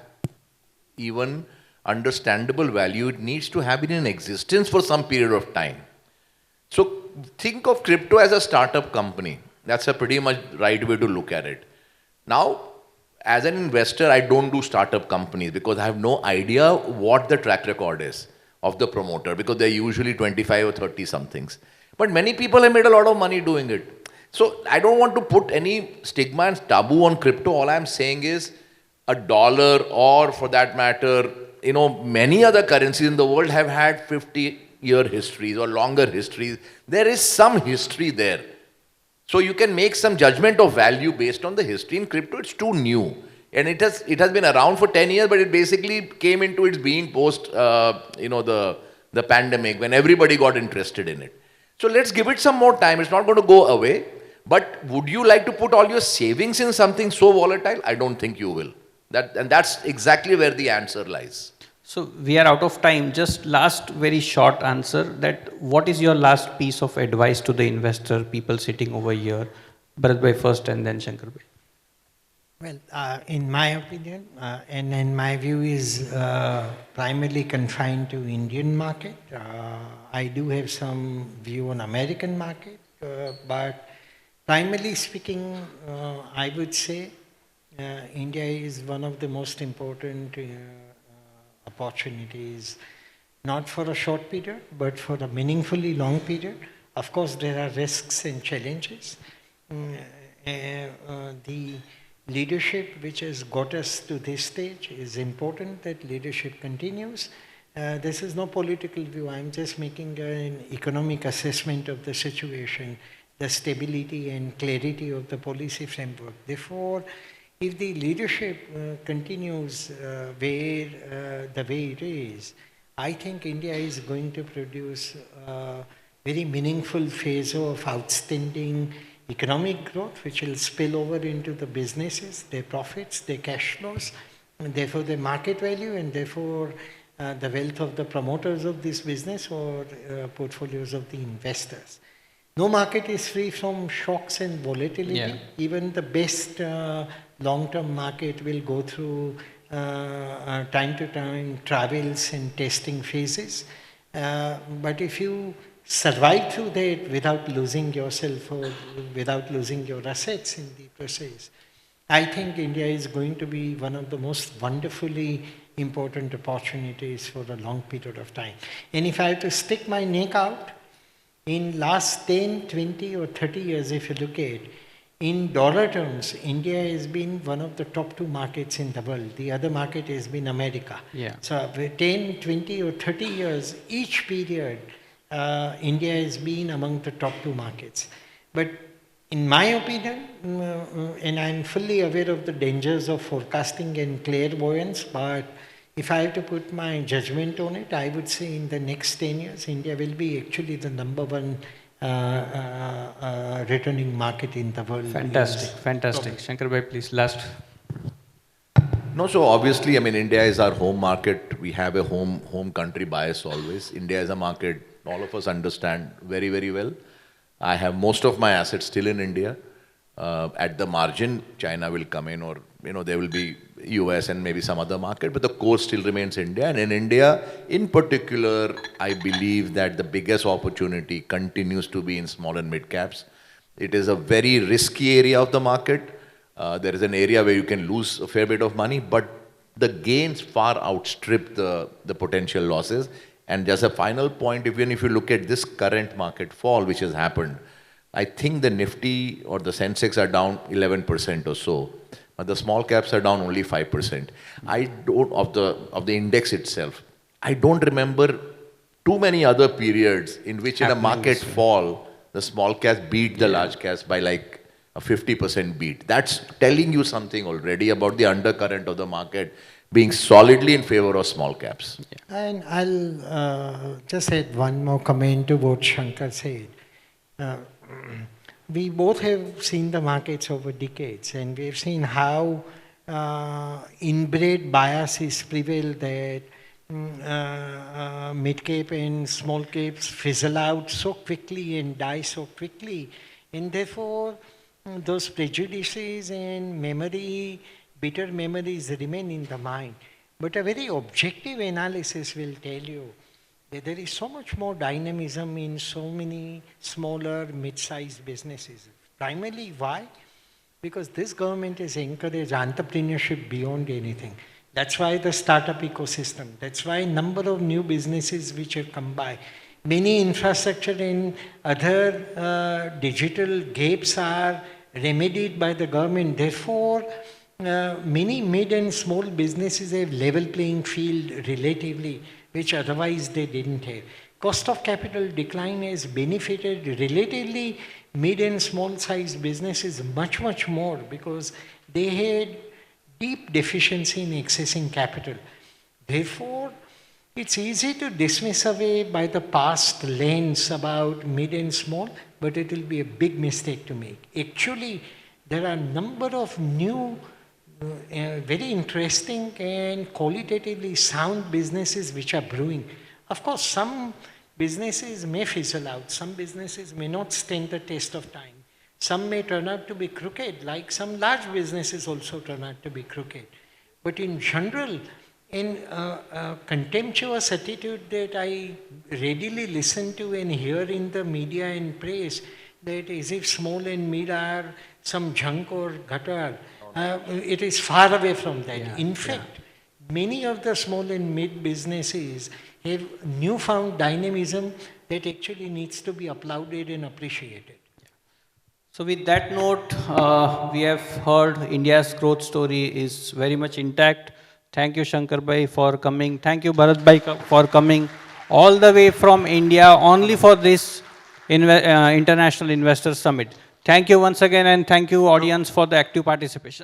even understandable value, it needs to have been in existence for some period of time. So think of crypto as a startup company. That's a pretty much right way to look at it. Now, as an investor, I don't do startup companies because I have no idea what the track record is of the promoter, because they're usually 25 or 30 somethings. But many people have made a lot of money doing it. So I don't want to put any stigma and taboo on crypto. All I'm saying is a dollar, or for that matter, many other currencies in the world have had 50-year histories or longer histories. There is some history there. So you can make some judgment of value based on the history. In crypto, it's too new. And it has been around for 10 years, but it basically came into its being post, the pandemic, when everybody got interested in it. So let's give it some more time. It's not going to go away. But would you like to put all your savings in something so volatile? I don't think you will. And that's exactly where the answer lies. So we are out of time. Just last very short answer, that what is your last piece of advice to the investor, people sitting over here? Bharat Bhai first and then Shankar Bhai. Well, in my opinion, and in my view is primarily confined to Indian market. I do have some view on American market, but primarily speaking, I would say India is one of the most important opportunities, not for a short period, but for a meaningfully long period. Of course, there are risks and challenges. The leadership which has got us to this stage is important, that leadership continues. This is no political view. I'm just making an economic assessment of the situation, the stability and clarity of the policy framework. Therefore, if the leadership continues the way it is, I think India is going to produce a very meaningful phase of outstanding economic growth, which will spill over into the businesses, their profits, their cash flows, and therefore their market value, and therefore the wealth of the promoters of this business or portfolios of the investors. No market is free from shocks and volatility. Yeah. Even the best long-term market will go through time to time travels and testing phases. But if you survive through that without losing yourself or without losing your assets in the process, I think India is going to be one of the most wonderfully important opportunities for a long period of time. And if I have to stick my neck out, in last 10, 20 or 30 years, if you look at, in dollar terms, India has been one of the top 2 markets in the world. The other market has been America. Yeah. So 10, 20 or 30 years, each period, India has been among the top 2 markets. But in my opinion, and I'm fully aware of the dangers of forecasting and clairvoyance, but if I have to put my judgment on it, I would say in the next 10 years, India will be actually the number 1 returning market in the world. Fantastic, fantastic. Shankar bhai, please, last. No, so obviously, I mean, India is our home market. We have a home country bias always. India is a market all of us understand very, very well. I have most of my assets still in India. At the margin, China will come in, or there will be US and maybe some other market, but the core still remains India. And in India, in particular, I believe that the biggest opportunity continues to be in small and mid caps. It is a very risky area of the market. There is an area where you can lose a fair bit of money, but the gains far outstrip the potential losses. And just a final point, even if you look at this current market fall which has happened, I think the Nifty or the Sensex are down 11% or so, but the small caps are down only 5%. I don't, of the index itself, I don't remember too many other periods in which in a market fall, the small caps beat the large caps by like a 50% beat. That's telling you something already about the undercurrent of the market being solidly in favor of small caps. Yeah. And I'll just add one more comment to what Shankar said. We both have seen the markets over decades, and we've seen how inbred biases prevail that mid-cap and small caps fizzle out so quickly and die so quickly. And therefore, those prejudices and bitter memories remain in the mind. But a very objective analysis will tell you that there is so much more dynamism in so many smaller, mid-sized businesses. Primarily, why? Because this government has encouraged entrepreneurship beyond anything. That's why the startup ecosystem, that's why a number of new businesses which have come by. Many infrastructure and other digital gaps are remedied by the government. Therefore, many mid and small businesses have level playing field relatively, which otherwise they didn't have. Cost of capital decline has benefited relatively mid and small sized businesses much, much more because they had deep deficiency in accessing capital. Therefore, it's easy to dismiss away by the past lens about mid and small, but it will be a big mistake to make. Actually, there are a number of new very interesting and qualitatively sound businesses which are brewing. Of course, some businesses may fizzle out, some businesses may not stand the test of time. Some may turn out to be crooked, like some large businesses also turn out to be crooked. But in general, in a contemptuous attitude that I readily listen to and hear in the media and press, that as if small and mid are some junk or gutter, it is far away from that. Yeah, in fact, many of the small and mid businesses have newfound dynamism that actually needs to be applauded and appreciated. So with that note, we have heard India's growth story is very much intact. Thank you, Shankar bhai, for coming. Thank you, Bharat bhai, for coming all the way from India only for this International Investor Summit. Thank you once again, and thank you, audience, for the active participation.